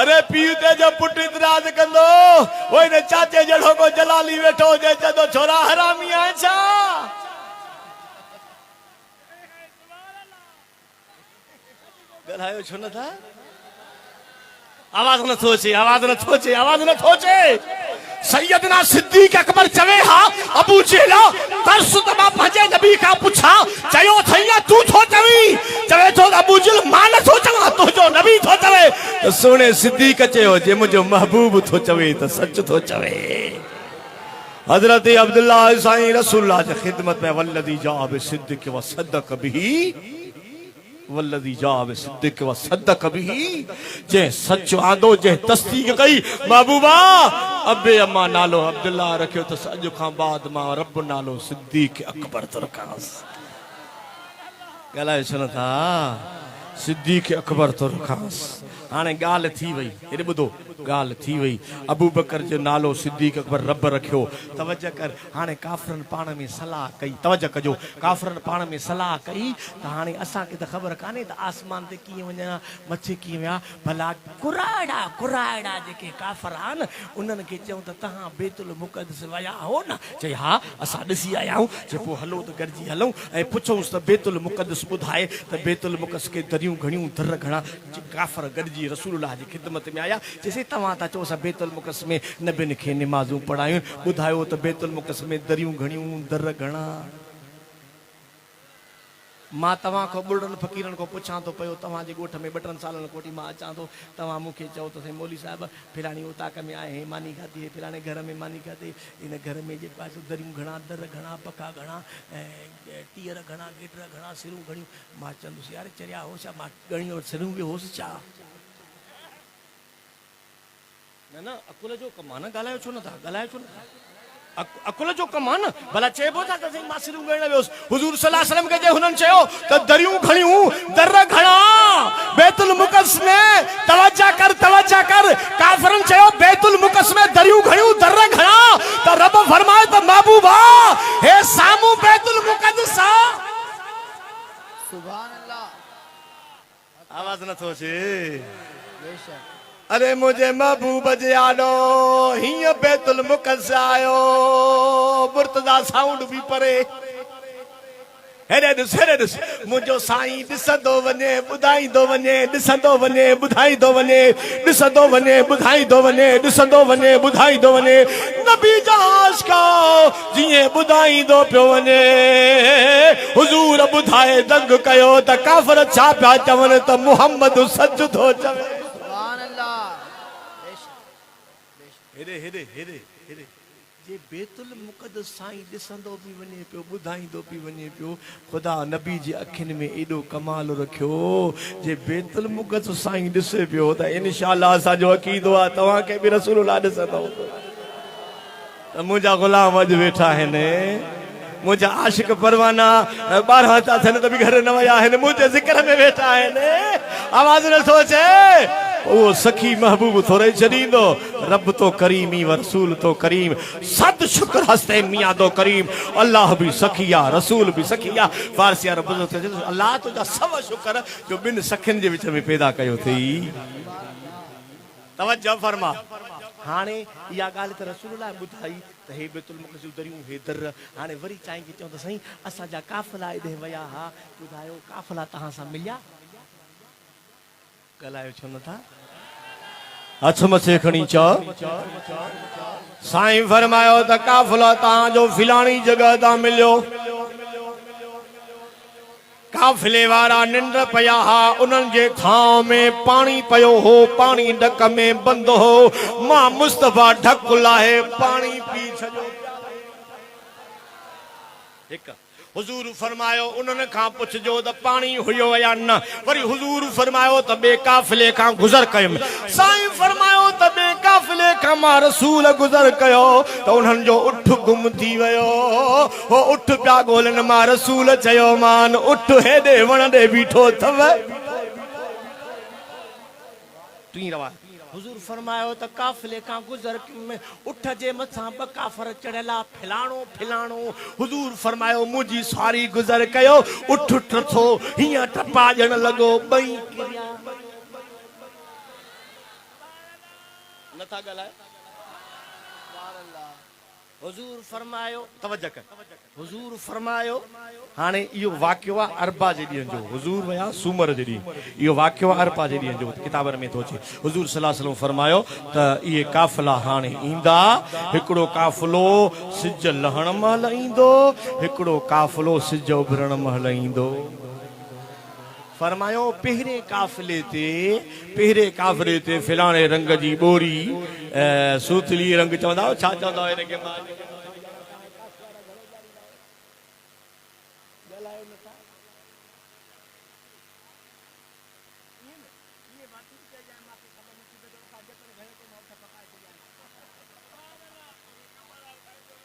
अरे पीउ ते जो पुट इतराज़ कंदो वो इन चाचे जहिड़ो को जलाली वेठो हुजे चवंदो छोरा हरामी आहे छा ॻाल्हायो छो नथा आवाज़ नथो अचे सैयदना सिद्दीक़ अकबर चवे हा अबू जहल तरस त मां पंहिंजे नबी खां पुछा चयो थैया तू थो चवी चवे थो अबू जहल मां नथो चवां तुंहिंजो नबी थो चवे त सोने सिद्दीक़ चयो जे मुंहिंजो महबूब थो चवे त सच थो चवे हज़रत अब्दुल्लाह साईं रसूलुल्लाह जी ख़िदमत में वल्लज़ी जा बिसिद्दीक़ व सद्दक़ बिही वल्लज़ी जा बिसिद्दीक़ व सद्दक़ बिही जे सच आंदो जे तस्दीक कई महबूबा अबे अम्मा नालो अब्दुल्लाह रखियो त अॼु खां बाद मां रब नालो सिद्दीक़ अकबर तो रखांस ॻाल्हायो छो नथा सिद्दीक़ अकबर तो रखांस हाणे ॻाल्हि थी वई हेॾे ॿुधो ॻाल्हि थी वई अबू बकर जो नालो सिद्दीक़ अकबर रब रखियो तवज्जो कर हाणे काफ़रनि पाण में सलाह कई तवज्जो कजो काफ़रनि पाण में सलाह कई त हाणे असांखे त ख़बर कान्हे त आसमान ते कीअं वञा मथे कीअं विया भला कुराड़ा जेके काफ़र आहिनि उन्हनि खे चयूं त तव्हां बैतुल मुक़द्दस विया हो न चई हा असां ॾिसी आया आहियूं चए पोइ हलो त गॾिजी हलूं ऐं पुछूंसि त बैतुल मुक़द्दस ॿुधाए त बैतुल मुक़द्दस खे दरियूं घणियूं दर घणा काफ़र गॾिजी रसूलुल्लाह जी ख़िदमत में आया जैसे तव्हां था चओ असां बैतुल मुक़द्दस में नबियुनि खे नमाज़ूं पढ़ायूं ॿुधायो त बैतुल मुक़द्दस में दरियूं घणियूं दर घणा मां तव्हां खां ॿुढनि फ़क़ीरनि खां पुछां थो पियो तव्हांजे ॻोठ में 2-3 सालनि कोठी मां अचां थो तव्हां मूंखे चओ त मौली साहिब फिलाणी उताक में आहे मानी खाधी है फिलाणे घर में मानी खाधी इन घर में जे पासे दरियूं घणा दर घणा पका घणा ऐं टीयर घणा गेटर घणा सिरूं घणियूं मां चवंदुसि यार चरिया हो छा मां घणियूं सिरूं बि होसि छा न अकुल जो कमु आहे न ॻाल्हायो छो नथा अकुल जो कमु आहे न भला चइबो था त मां सिरूं ॻणण वियोसि हुज़ूर सल्लल्लाहु अलैहि वसल्लम खे जे हुननि चयो त दरियूं घणियूं दर घणा बैतुल मुक़द्दस में तवज्जो कर काफ़रनि चयो बैतुल मुक़द्दस में दरियूं घणियूं दर घणा त रब फरमाए त महबूबा हे साम्हूं बैतुल मुक़द्दस सुभान अल्लाह आवाज़ नथो अचे बेशक अरे मुझे महबूब जे आॾो हीअं बैतुल मुक़द्दस आयो मुर्तज़ा साउंड भी परे हेॾे ॾिस मुंहिंजो साईं ॾिसंदो वञे ॿुधाईंदो वञे ॾिसंदो वञे ॿुधाईंदो वञे ॾिसंदो वञे ॿुधाईंदो वञे ॾिसंदो वञे ॿुधाईंदो वञे नबी जा आशिका जीअं ॿुधाईंदो पियो वञे हुज़ूर ॿुधाए दंग कयो त काफ़िर छा पिया चवनि त मुहम्मद सच थो चवे सुभान अल्लाह हेॾे जे बेतुल मुक़द्दस साईं ॾिसंदो बि वञे पियो ॿुधाईंदो बि वञे पियो ख़ुदा नबी जे अखियुनि में एॾो कमाल रखियो जे बेतुल मुक़द्दस साईं ॾिसे पियो त इंशाअल्लाह असांजो अक़ीदो आहे तव्हांखे बि रसूलुल्लाह ॾिसंदो त मुंहिंजा ग़ुलाम अॼु वेठा आहिनि मुंहिंजा आशिक परवाना 12 था थियनि त बि घर न विया आहिनि मुंहिंजे ज़िक्र में वेठा आहिनि आवाज़ नथो अचे वो सखी महबूब थोड़े छॾींदो रब तो करीमी व रसूल तो करीम सद शुक्र हस्ते मियां तो करीम अल्लाह भी सखिया रसूल भी सखिया फारसिया रब अल्लाह तो जा सब शुक्र जो बिन सखिन जे विच में पैदा कयो थई तवज्जो फरमा हाणे इहा ॻाल्हि त रसूलुल्लाह ॿुधाई त हे बेतुल मुक़द्दस दरियूं हे दर हाणे वरी चाहींगे चऊं त साईं असांजा काफ़िला एॾे विया हा ॿुधायो काफ़िला तव्हां सां मिलिया ॻाल्हायो छो नथा हथ मथे खणी चओ साईं फरमायो त काफ़िला तव्हांजो फिलाणी जगह तां मिलियो काफ़िले वारा निंड पया हा उन्हनि जे थांव में पाणी पयो हो पाणी ढक में बंद हो मां मुस्तफा ढक लाहे पाणी पी छॾियो हिकु हुजूर फरमायो उन्हनि खां पुछजो त पाणी हुयो या न वरी हुजूर फरमायो त ॿिए काफ़िले खां गुज़र कयुमि साईं फरमायो त ॿिए काफ़िले खां मां रसूल गुज़र कयो त उन्हनि जो उठ गुम थी वियो हो उठ पिया ॻोल्हनि मां रसूल चयो मान उठ हेॾे वण ॾे बीठो अथव टी रवा हुजूर फरमायो त काफ़िले खां गुज़र में उठ जे मथां ब काफ़र चढ़ियला फिलाणो फिलाणो हुजूर फरमायो मुंहिंजी सवारी गुज़र कयो उठ टथो हीअं टपा ॾियण लॻो ॿई किरिया नथा ॻाल्हायो हुजूर फरमायो तवज्जो कर हुजूर फरमायो हाणे इहो वाक़ियो आहे अरबा जे ॾींहं जो हुजूर विया सूमर जे ॾींहुं इहो वाक़ियो आहे अरबा जे ॾींहं जो किताबनि में थो अचे हुजूर सल्लल्लाहु अलैहि वसल्लम फरमायो त इहे काफ़िला हाणे ईंदा हिकिड़ो काफ़िलो सिज लहण महिल ईंदो हिकिड़ो काफ़िलो सिज उभरण महिल ईंदो फरमायो पहिरें काफ़िले ते फिलाणे रंग जी ॿोरी सूतली रंग चवंदा छा चवंदा हिनखे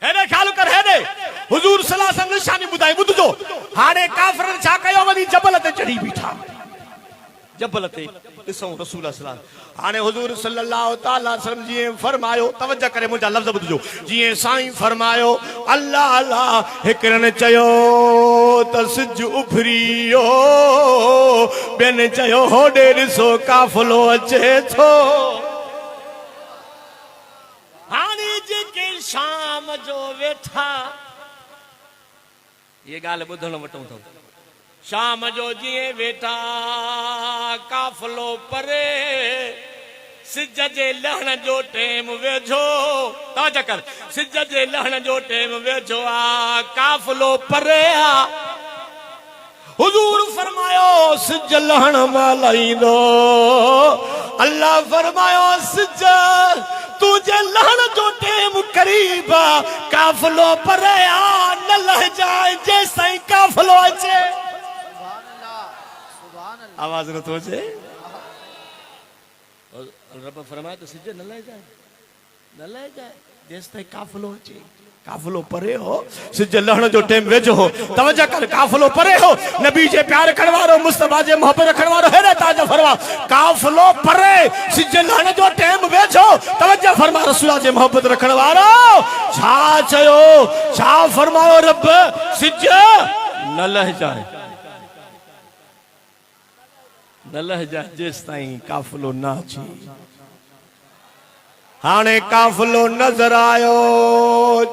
हेॾे ख्याल कर हेॾे हुजूर सल्लल्लाहु अलैहि वसल्लम निशानी ॿुधाई ॿुधजो हाणे काफ़िरनि छा कयो वञी जबल ते चढ़ी बीठा जबल ते ॾिसो रसूल सल्लल्लाहु हाणे हुजूर सल्लल्लाहु तआला अलैहि वसल्लम जीअं फरमायो तवज्जो करे मुंहिंजा लफ़्ज़ ॿुधजो जीअं साईं फरमायो अल्लाह अल्लाह हिकिड़नि चयो त सिज उभरियो ॿियनि चयो होॾे ॾिसो काफ़िलो अचे थो हाणे जेके शाम जो वेठा ये ॻाल्हि ॿुधण वठूं अथव शाम जो जीअं वेठा काफ़िलो परे सिज जे लहण जो टेम वेझो तवज्जो कर सिज जे लहण जो टेम वेझो आ काफ़िलो परे आ हुजूर फरमायो सिज लहण महिल ईंदो अल्लाह फरमायो सिज तुझे लहण जो टेम करीब काफ़िलो परे आ न लह जाए जेसताईं काफ़िलो अचे आवाज न तो अचे रब फरमाए तो सिज न लह जाए जेसताईं काफ़िलो अचे काफ़िलो परे हो सिज लहण जो टेम वेझो हो तवज्जो कर काफ़िलो परे हो नबी जे प्यार रखण वारो मुस्तफा जे मोहब्बत रखण वारो हेॾे ताजो फरमा काफ़िलो परे सिज लहण जो टेम वेझो तवज्जो फरमा रसूल जे मोहब्बत रखण वारो छा चयो छा फरमायो रब सिज न लह जाए जेसताईं काफ़िलो न अचे हाणे काफ़िलो नज़र आयो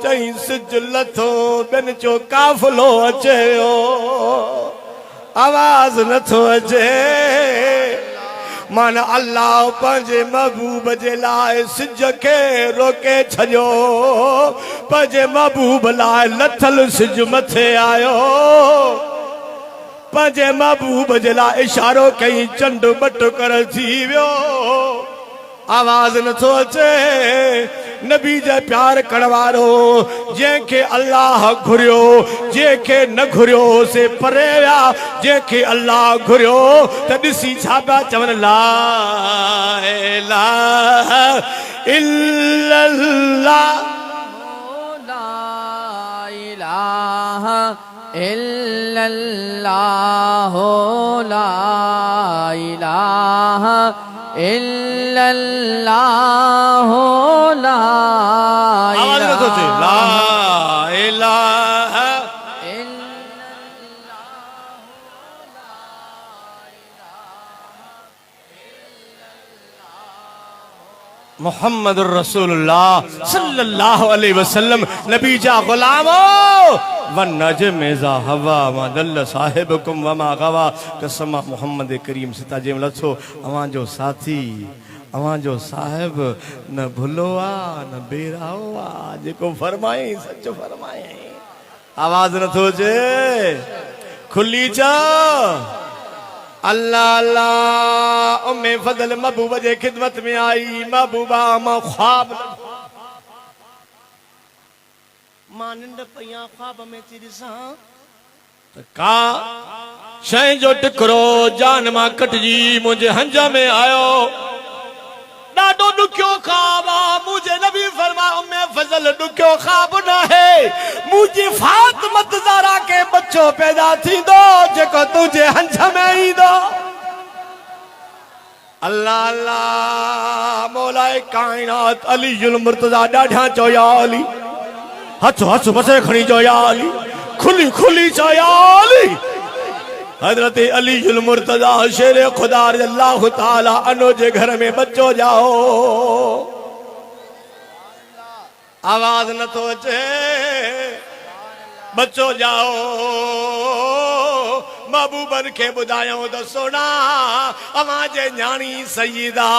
चई सिज लथो ॿियनि चयो काफ़िलो अचेयो आवाज़ नथो अचे मन अल्लाह पंहिंजे महबूब जे लाइ सिज खे रोके छॾियो पंहिंजे महबूब लाइ लथल सिज मथे आयो पंहिंजे महबूब जे लाइ इशारो कई चंड ॿ टुकर थी वियो आवाज न थो अचे नबी जे प्यार कड़वारो जंहिंखे अल्लाह घुरियो जंहिंखे न घुरियो से परे विया जंहिंखे अल्लाह घुरियो त ॾिसी छा पिया चवनि ला इलाहा इल्लल्लाह ला इलाहा इल्लल्लाह ला इलाहा इल्लल्लाह ला आवाज न थो अचे ला इलाहा मोहम्मद रसूलुल्लाह सल्लल्लाहु अलैहि वसल्लम नबी जा गुलामो वन नजमे जा हवा मा दल साहिबकुम वमा गवा कसम मोहम्मद करीम सिता जे लथो अवां जो साथी अवां जो साहिब न भुलो आ न बेराओ आ जेको फरमाई सच फरमाई आवाज न थो अचे खुली चा अल्लाह अल्लाह उम्मे फजल महबूब जे खिदमत में आई महबूबा मां ख्वाब मां निंड पया ख्वाब में चिरसा त का शय जो टुकड़ो जान मां कटजी मुझे हंज में आयो ॾाढो ॾुखियो ख्वाब मुझे नबी फरमा उम्मे फजल ॾुखियो ख्वाब न है मुझे फातिमत ज़हरा के बच्चो पैदा थींदो जेको तुझे हंज में ईंदो अल्लाह अल्लाह मौलाए कायनात अलीयुल मुर्तज़ा ॾाढा चयो या अली हथ हथ मथे खणी चयो या अली खुली खुली चयो या अली हजरत अलीयुल मुर्तज़ा शेर खुदा अल्लाह ताला अनो जे घर में बच्चो जाओ आवाज न तो अचे बच्चो जाओ महबूबन के बुधायो तो सोना अवां जे न्याणी सईदा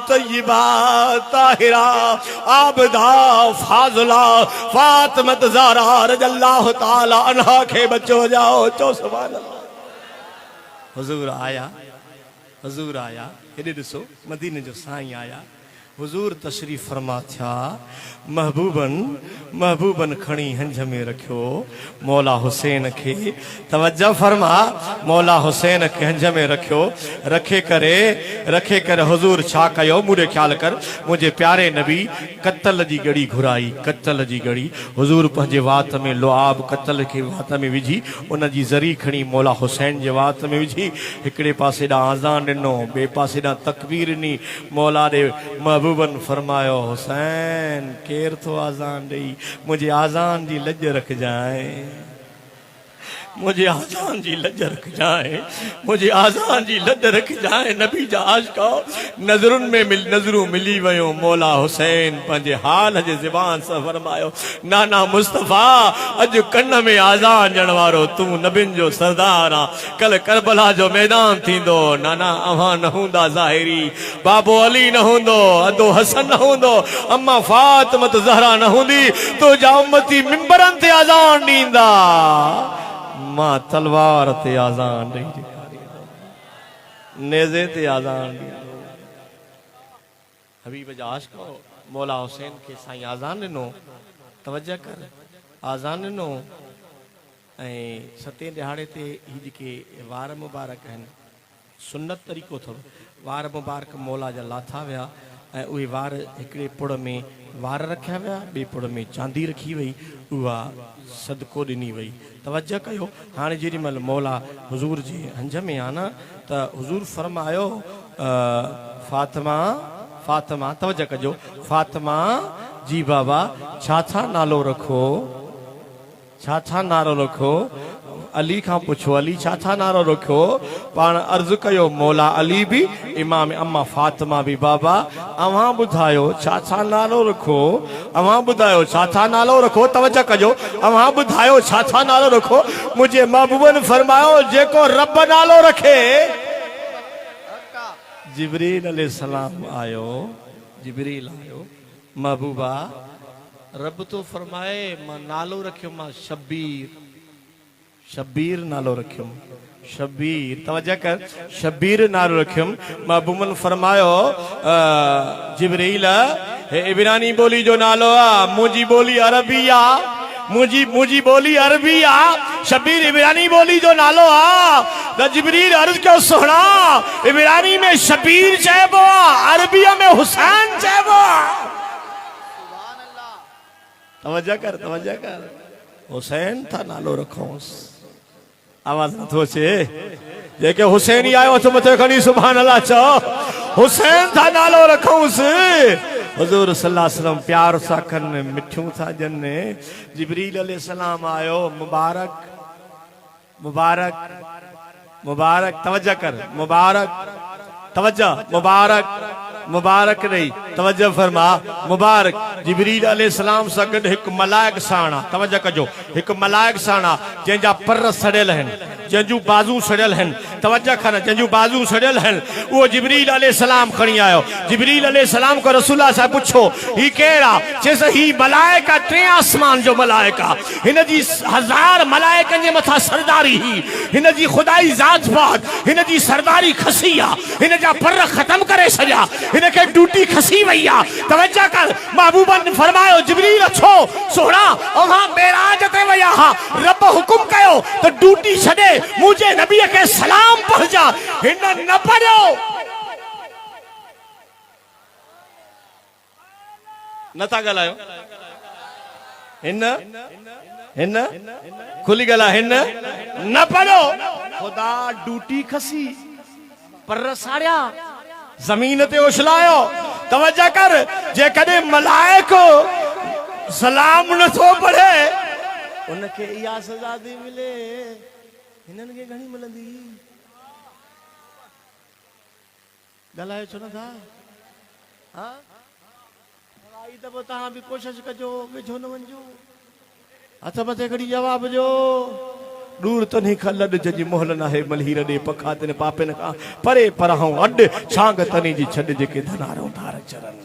तय्यबा ताहिरा आबदा फाज़िला फातिमत ज़हरा रज़ियल्लाहु ताला अन्हा के बच्चो जाओ चो सुभान अल्लाह हुजूर आया हेॾे ॾिसो मदीने जो साईं आया हुजूर तशरीफ़ फरमा थिया महबूबन खणी हंज में रखियो मौला हुसैन के तवज्जो फरमा मौला हुसैन के हंज में रखियो रखे करे हुजूर छा कयो मुझे ख्याल कर मुझे प्यारे नबी कत्तल जी गड़ी घुराई कत्तल जी गड़ी हुजूर पंहिंजे वात में लुआब कत्तल के वात में विझी उन जी ज़री खणी मौला हुसैन जे वात में विझी हिकड़े पासे ॾांहुं आज़ान ॾिनो ॿिए पासे ॾांहुं तकबीर ॾिनी मौला ॾे महबूबन फरमायो हुसैन केर तो आज़ान ॾेई मुझे आज़ान जी लज रख जाए मुझे आज़ान जी लज रख जाए मुझे आज़ान जी लज रख जाए नबी जा आशिका नज़रुनि में नज़रूं मिली वियो मौला हुसैन पंहिंजे हाल जे ज़बान सां फरमायो नाना मुस्तफ़ा अॼु कन में आज़ान ॾियण वारो तूं नबियुनि जो सरदार आ कल करबला जो मैदान थींदो नाना अव्हां न हूंदा ज़ाहिरी बाबो अली न हूंदो अदो हसन न हूंदो अम्मा फातिमत ज़हरा न हूंदी तुंहिंजा उम्मती मिंबरनि ते आज़ान ॾींदा मां तलवार ते आज़ान ॾेई नेज़े ते आज़ान ॾींदो हबीब जा आशिक मौला हुसैन के साईं आज़ान ॾिनो तवज्जो कर आज़ान ॾिनो ऐं सतें ॾिहाड़े ते ही जेके वार मुबारक आहिनि सुन्नत तरीक़ो अथव वार मुबारक मौला जा लाथा विया ऐं उहे वार हिकिड़े पुड़ में वार रखिया विया ॿिए पुड़ में चांदी रखी वई उहा सदको ॾिनी वई तवज्जो कयो हाणे जेॾी महिल मौला हुजूर जे हंज में आहे न त हुजूर फरमायो फातिमा तवज्जो कजो फातिमा जी बाबा छा नालो रखो अली खां पुछो अली छा नारो रखियो पाण अर्ज़ कयो मौला अली भी इमाम अम्मा फातिमा भी बाबा अवां ॿुधायो छा नालो रखो अवां ॿुधायो छा नालो रखो तवज्जो कजो अवां ॿुधायो छा नालो रखो मुझे महबूबन फरमायो जेको रब नालो रखे जिब्रील अलैहिस्सलाम आयो महबूबा रब तो फरमाए मां नालो रखियो मां शब्बीर नालो रखियो शबीर तवज्जो कर शबीर नारो रखियम महबूबन फरमायो जिब्रील हे इब्रानी बोली जो नालो आ मुंजी बोली अरबी आ मुंजी बोली अरबी आ शबीर इब्रानी बोली जो नालो आ त जिब्रील अर्ज क्यों सोना इब्रानी में शबीर चेबो अरबिया में हुसैन चेबो तवज्जो कर हुसैन था नालो रखोस आवाज न थो चे जेके हुसैन ही आयो तो मथे खणी सुभान अल्लाह चो हुसैन था नालो रखूंस हुजूर सल्लल्लाहु अलैहि वसल्लम प्यार सा कन मिठियूं था जने जिब्रील अलैहि सलाम आयो मुबारक मुबारक मुबारक तवज्जो कर मुबारक तवज्जो मुबारक मुबारक नहीं तवज्जो फरमा मुबारक जिब्रील अलैहिस्सलाम सां गॾु हिकु मलाइक साणा तवज्जो कजो हिकु मलाइक साणा जंहिंजा पर सड़ियल आहिनि जंहिंजूं बाज़ू सड़ियल आहिनि तवज्जो कर जंहिंजूं बाज़ू सड़ियल आहिनि उहो जिब्रील अलैहिस्सलाम खणी आयो जिब्रील अलैहिस्सलाम को रसूलुल्लाह साहब पुछो ही केड़ा चेस ही मलाइक टे आसमान जो मलाइक हिन जी 1000 मलाइकनि जे मथा सरदारी ही हिन जी खुदाई ज़ात पाक हिन जी सरदारी खसी आहे हिन जा पर ख़त्म करे छॾिया हिन खे ड्यूटी खसी वई आहे तवज्जो कर महबूबन फरमायो जिब्रील अछो सोना अहां मेराज ते वया हा रब हुकुम कयो तो ड्यूटी छॾे मुझे नबी के सलाम पहुंचा हिन न पढ़ो नता गलायो हिन हिन खुली गला हिन न पढ़ो खुदा ड्यूटी खसी पर साड़िया जमीन ते उछलायो तवज्जो कर जे कदे मलाइक सलाम न थो पढ़े उनके इहा सजा दी मिले हिनन के घणी मिलंदी गलायो छो न था हां आई त तहां भी कोशिश कजो वेझो न वञो हथ मथे खड़ी जवाब जो दूर तो नहीं खलड जजी मोहल ना है मलहीर दे पखाते ने पापे ने कहा परे परहूं अड छांग तनी जी छड जेके धनारो धार चरण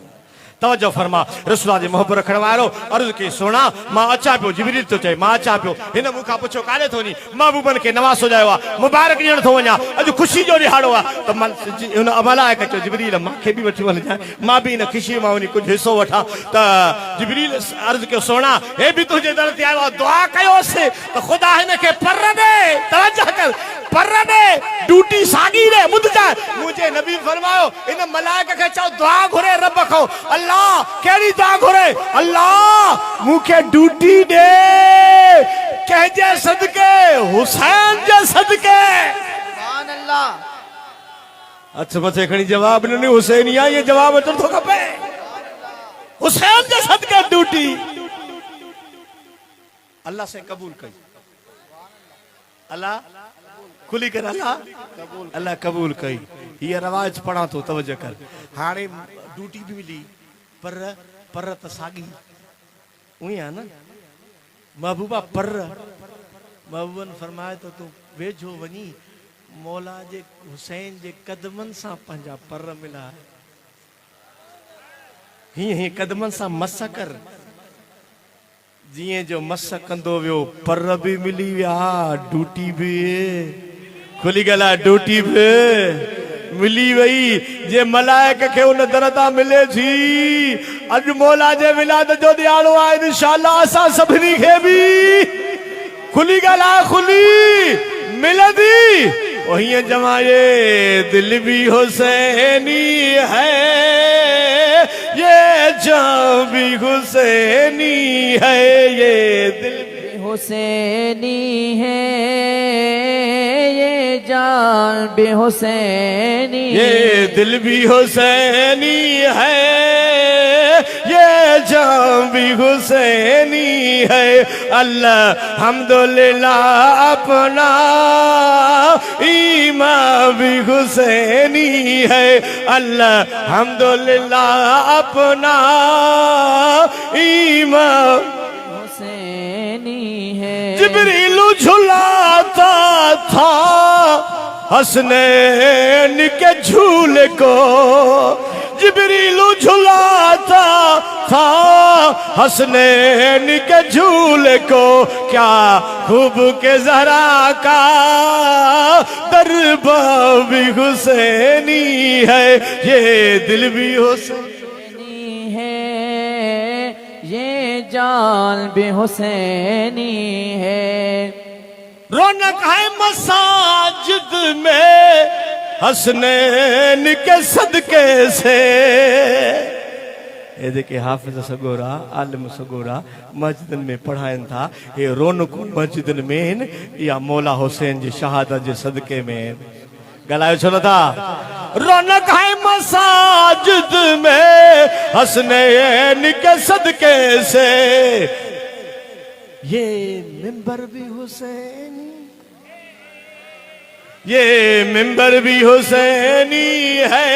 तवज्जो फरमा रसूल जी मोहब्बत रखण वारो अर्ज के सोना मां अचा पियो जिब्रील तो चए मां अचा पियो हिन मुखा पुछो काले थो नी महबूबन के नवासो जायो आ मुबारक ॾियण थो वञा अॼु ख़ुशी जो ॾिहाड़ो आहे त हुन मलाइक चयो जिब्रील मूंखे बि वठी वञ मां बि हिन ख़ुशी मां वञी कुझु हिसो वठां त जिब्रील अर्ज कयो सोना हे बि तुंहिंजे दर ते आयो आहे दुआ कयोसि त ख़ुदा हिन खे पर ॾे तवज्जो कर पर ॾे ड्यूटी साॻी ॾे ॿुध जाए मुंहिंजे नबी फरमायो इन मलाइक खे चओ दुआ घुरे रब खां अल्लाह केड़ी दुआ घुरे अल्लाह मुखे ड्यूटी दे कहजे सदके हुसैन जे सदके सुभान अल्लाह अच्छा मथे खणी जवाब न हुसैन या ये जवाब अचण थो खपे हुसैन जे सदके ड्यूटी अल्लाह से कबूल कई अल्लाह खुली कर अल्लाह कबूल कई ये रवाज पढ़ा तो तवज्जो कर हाणे ड्यूटी भी मिली पर त सागी उही है ना महबूबा पर महबूबन फरमाए तो तू वेझो वनी मौला जे हुसैन जे कदमन सा पंजा पर मिला ही कदमन सा मस कर जिए जो मस कंदो वियो पर भी मिली विया ड्यूटी भी खुली गला ड्यूटी भी मिली वई जे मलाइक के उन दरदा मिले थी अज मौला जे विलादत जो दिहाड़ो आहे इंशाअल्लाह असां सभिनी खे भी खुली गला खुली मिलदी वही जमाए दिल भी हुसैनी है ये जान भी हुसैनी है ये दिल भी हुसैनी है ये जान भी हुसैनी ये दिल भी हुसैनी है ये जान भी हुसैनी है अल्लाह हम्दुलिल्लाह अपना ईमान भी हुसैनी है अल्लाह हम्दुलिल्लाह अपना ईमान हुसैनी है जिब्रील झुलाता था हसनैन के झूले को जिब्रील झुलाता था हसनैन के झूले को, क्या खूब के जहरा का दरबार भी हुसैनी है, ये दिल भी हुसैनी है, ये जान भी हुसैनी है। रौनक है मसाजिद में हसनैन के सदके से। ये देखिए हाफिज सगोरा आलिम सगोरा मस्जिदन में पढ़ाइन था, ये रौनक मस्जिदन में या मौला हुसैन जी शहादत जे सदके में गलायो छो था। रौनक है मसाजिद में हसनैन के सदके से, ये मिंबर भी हुसैनी, ये मिंबर भी हुसैनी है,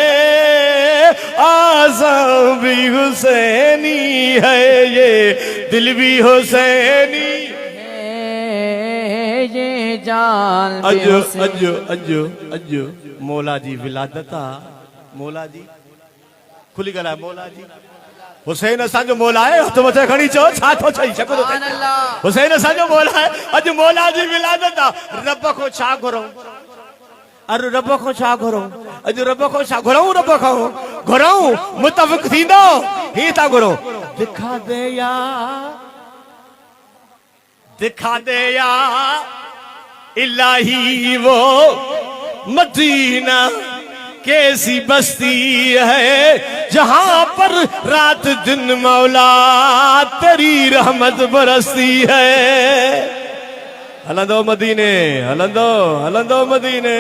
आज़म भी हुसैनी है, ये दिल भी हुसैनी है, ये जान भी अजो हुसैनी। अजो अजो अजो मौला जी विलादता, मौला जी खुली गला मौला जी हुसैन असांजो मौला है। हथ मथे खणी चओ छा थो चई सघो तो हुसैन असांजो मौला है। अॼु मौला जी विलादत आहे। रब को छा घुरूं, अरे रब को छा घुरूं, अॼु रब को छा घुरूं, रब को घुरूं मुतफ़िक़ थींदो ही था घुरूं। दिखा दे या इलाही वो मदीना कैसी बस्ती है, जहां पर रात दिन मौला तेरी रहमत बरसती है। हलंदो मदीने, हलंदो हलंदो मदीने।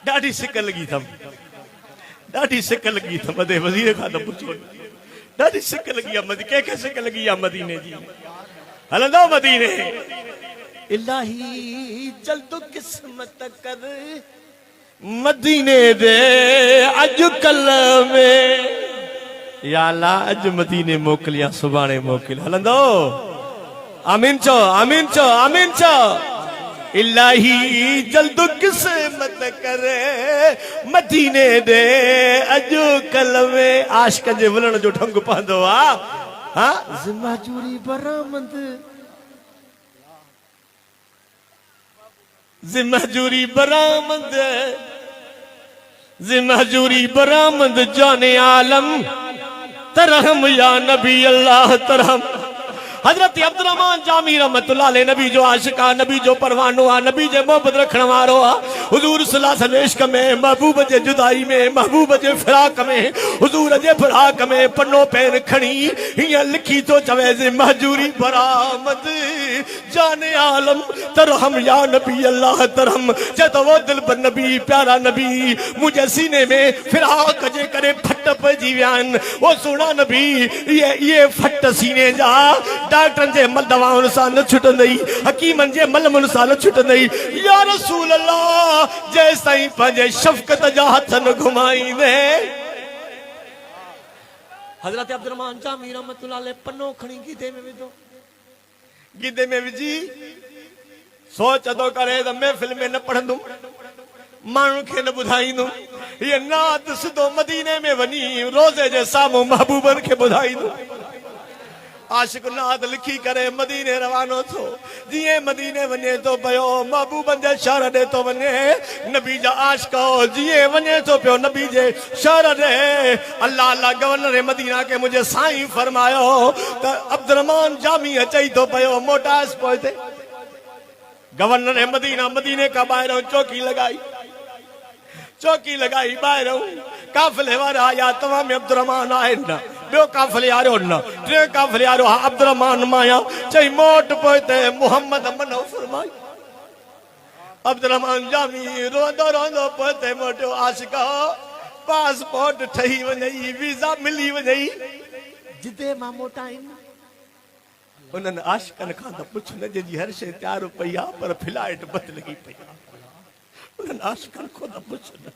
ॾाढी सिक लगी थम, ॾाढी सिक लगी थम मदे वज़ीर खां त पुछो। ॾाढी सिक लगी आहे मदी, कंहिंखे सिक लगी आहे मदीने जी। हलंदो मदीने। इलाही जल्द किस्मत कर मदीने दे अॼुकल्ह में, या अल्लाह अॼु मदीने मोकिलिया सुभाणे मोकिल। हलंदो आमीन चओ, आमीन चओ, आमीन चओ। इलाही जल्द किस्मत करे मदीने दे अॼुकल्ह में। आशिक़ जे वलण जो ढंग पवंदो आहे। हा ज़िम्माजूरी बरामद, ज़िम्माजूरी बरामद, ज़िम्माजूरी बरामद जाने आलम तरहम या नबी अल्लाह तरहम। हजरत अब्दुर्रहमान जामी रहमतुल्लाह अलैह नबी जो आशिक़ आहे, नबी जो परवानो आहे, नबी जे मोहब्बत रखण वारो आहे। हुजूर सल्लल्लाहु अलैहि वसल्लम इश्क में, महबूब जे जुदाई में, महबूब जे फिराक में, हुजूर जे फिराक में पन्नो पेन खणी हीअं लिखी थो चवे ज़िम्माजूरी बरामद जाने आलम तरहम या नबी अल्लाह तरहम। चए तो वो दिल पर नबी प्यारा नबी मुझे सीने में फिराक जे करे फट पइजी विया आहिनि। वो सुहिणा नबी ये फट सीने जा डॉक्टरनि जे मल दवाउनि सां न छुटंदई, हकीमनि जे मलमुनि सां न छुटंदई। या रसूल अल्लाह जेसि ताईं पंहिंजे शफ़क़त जा हथ न घुमाईंदे। हज़रत अब्दुर्रहमान जामी रहमतुल्लाह अलैह पन्नो खणी गीदे में विधो, गीदे में विझी सोच थो करे त महफ़िल में न पढ़ंदुमि, माण्हुनि खे न ॿुधाईंदुमि। हीअ नात सिधो मदीने में वञी रोज़े जे साम्हूं महबूबनि खे ॿुधाईंदुमि। आशिक़ नात लिखी करे मदीने रवानो थो। जीअं मदीने वञे थो पियो महबूबनि जे शहर ॾे थो वञे, नबी जा आशिक़ जीअं वञे थो पियो नबी जे शहर ॾे। अल्लाह अल्लाह गवर्नर मदीना के मुंहिंजे साईं फरमायो त अब्दुर्रहमान जामी चई थो पियो मोटास पोइते। गवर्नर मदीना मदीने खां ॿाहिरों चौकी लॻाई, चौकी लॻाई ॿाहिरों काफ़िले वारा आया, तव्हां में अब्दुर्रहमान आहे न? ॿियो काफ़िले वारो न, टे काफ़िले वारो हा अब्दुर्रहमान माया। चई मोट पोइते मुहम्मद मनो फरमाई। अब्दुर्रहमान जामी रोंदो रोंदो पोइते मोटियो। आशिक़ पासपोर्ट ठही वञई, वीज़ा मिली वञई, जिते मां मोटाईंदुमि। उन्हनि आशिक़नि खां त पुछ न, जंहिंजी हर शइ तयारु पई आहे पर फ्लाइट बंदि लॻी पई आहे। उन्हनि आशिकनि खां त पुछनि,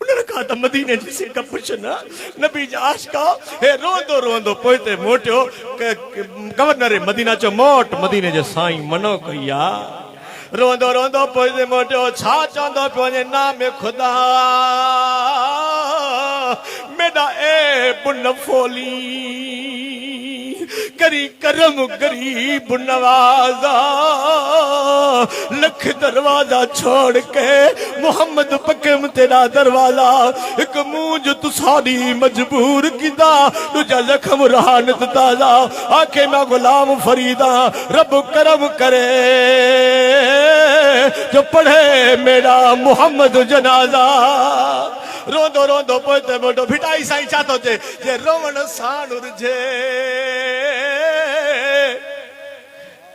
उन्हनि खां त मदीने जी सिक पुछनि। नबी जा आशिका हे रोंदो रोंदो पोइ ते मोटियो। गवर्नर मदीना चयो मोट मदीने जे साईं मनो कई आहे। रोंदो रोंदो पोइ ते मोटियो। छा चवंदो पियो वञे? नाम खुदा मेरा ए बुन फोली करी करम गरीब नवाजा। लख दरवाजा छोड़ के मोहम्मद पकम तेरा दरवाजा। एक मूंज तू सारी मजबूर किदा तुझा जख्म रहानत ताजा। आखे मैं गुलाम फरीदा रब करम करे जो पढ़े मेरा मोहम्मद जनाजा। रोंदो रोंदो पोते मोटो भिटाई साईं चातो चे जे रोवण साण उर्जे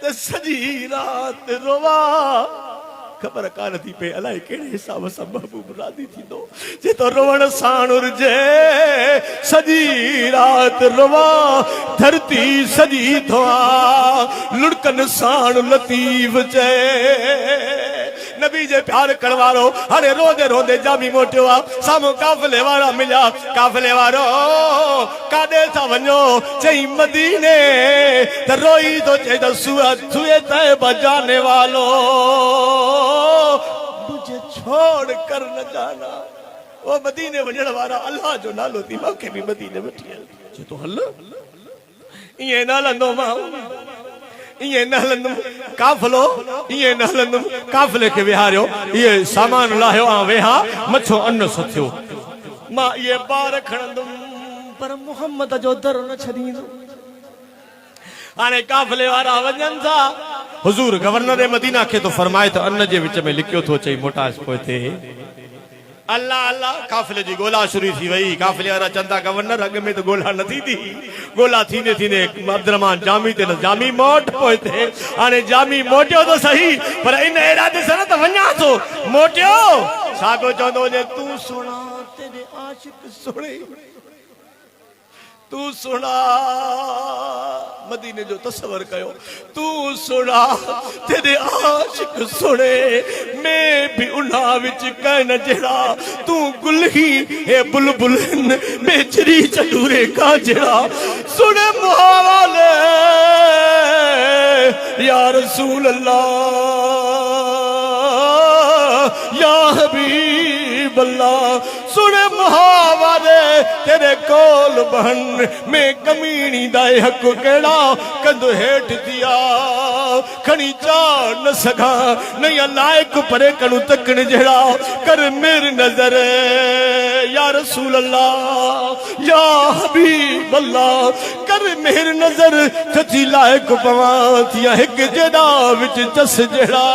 ते सजी रात रोवा। खबर कान थी पे अलाए कहिड़े हिसाब सां महबूब राज़ी थींदो जे तो रोवण साण उर्जे सजी रात रोवा। धरती सजी धोआ लुड़कन साण लतीफ चे। नबी जे प्यार करवारो हाणे रोंदे रोंदे जामी मोटियो आ। साम्हूं काफ़िले वारा मिलिया। काफ़िले वारो काॾे था वञो? चई मदीने। त रोई तो चए त सुए तैब जाने वालो मुझे छोड़ कर न जाना। ओ मदीने वञण वारा अल्लाह जो नालो थी मूंखे बि मदीने वठी हल। चए तो हल ईअं न हलंदो मां, ईअं न हलंदुमि। काफ़िलो ईअं न हलंदुमि। काफ़िले खे विहारियो, इहे सामान लाहियो ऐं वेहा मथो अन्न सथियो। मां इहे ॿार खणंदुमि पर मोहम्मद जो दर न छॾींदुमि। हाणे काफ़िले वारा वञनि था। हुज़ूर गवर्नर मदीना खे तो फरमाए त अन्न जे विच में लिखियो थो चई मोटास पोइ ते अल्लाह अल्लाह। काफ़िले जी ॻोल्हा शुरू थी वई। काफ़िले वारा चंदा गवर्नर अॻ में त ॻोल्हा न थींदी। ॻोल्हा थींदे थींदे अब्दुरहमान जामी ते न जामी मोट पोइ ते हाणे जामी मोटियो तो सही पर इन इरादे सां न त वञा थो। मोटियो छा पियो चवंदो जे तूं सुणा तेरे आशिक सुणे तू सुना। मदीने जो तस्वर कयो। तू सुना तेरे आशिक सुने मैं भी उन्हा विच कहन जड़ा। तू गुल ही हे बुलबुलन बेचरी चटूरे का जड़ा। सुने मुहावले या रसूल अल्लाह या हबीब अल्लाह। सुने मुहावरे तेरे कोल बहन में कमीनी दाए हक केड़ा कंद हेठ दिया खणी चार न सघा नहीं लायक परे कणु तकण जड़ा। कर मेरी नजर या रसूल अल्लाह या हबीब अल्लाह। कर मेरी नजर सची लायक पवा थिया हिक जेड़ा विच जस जड़ा।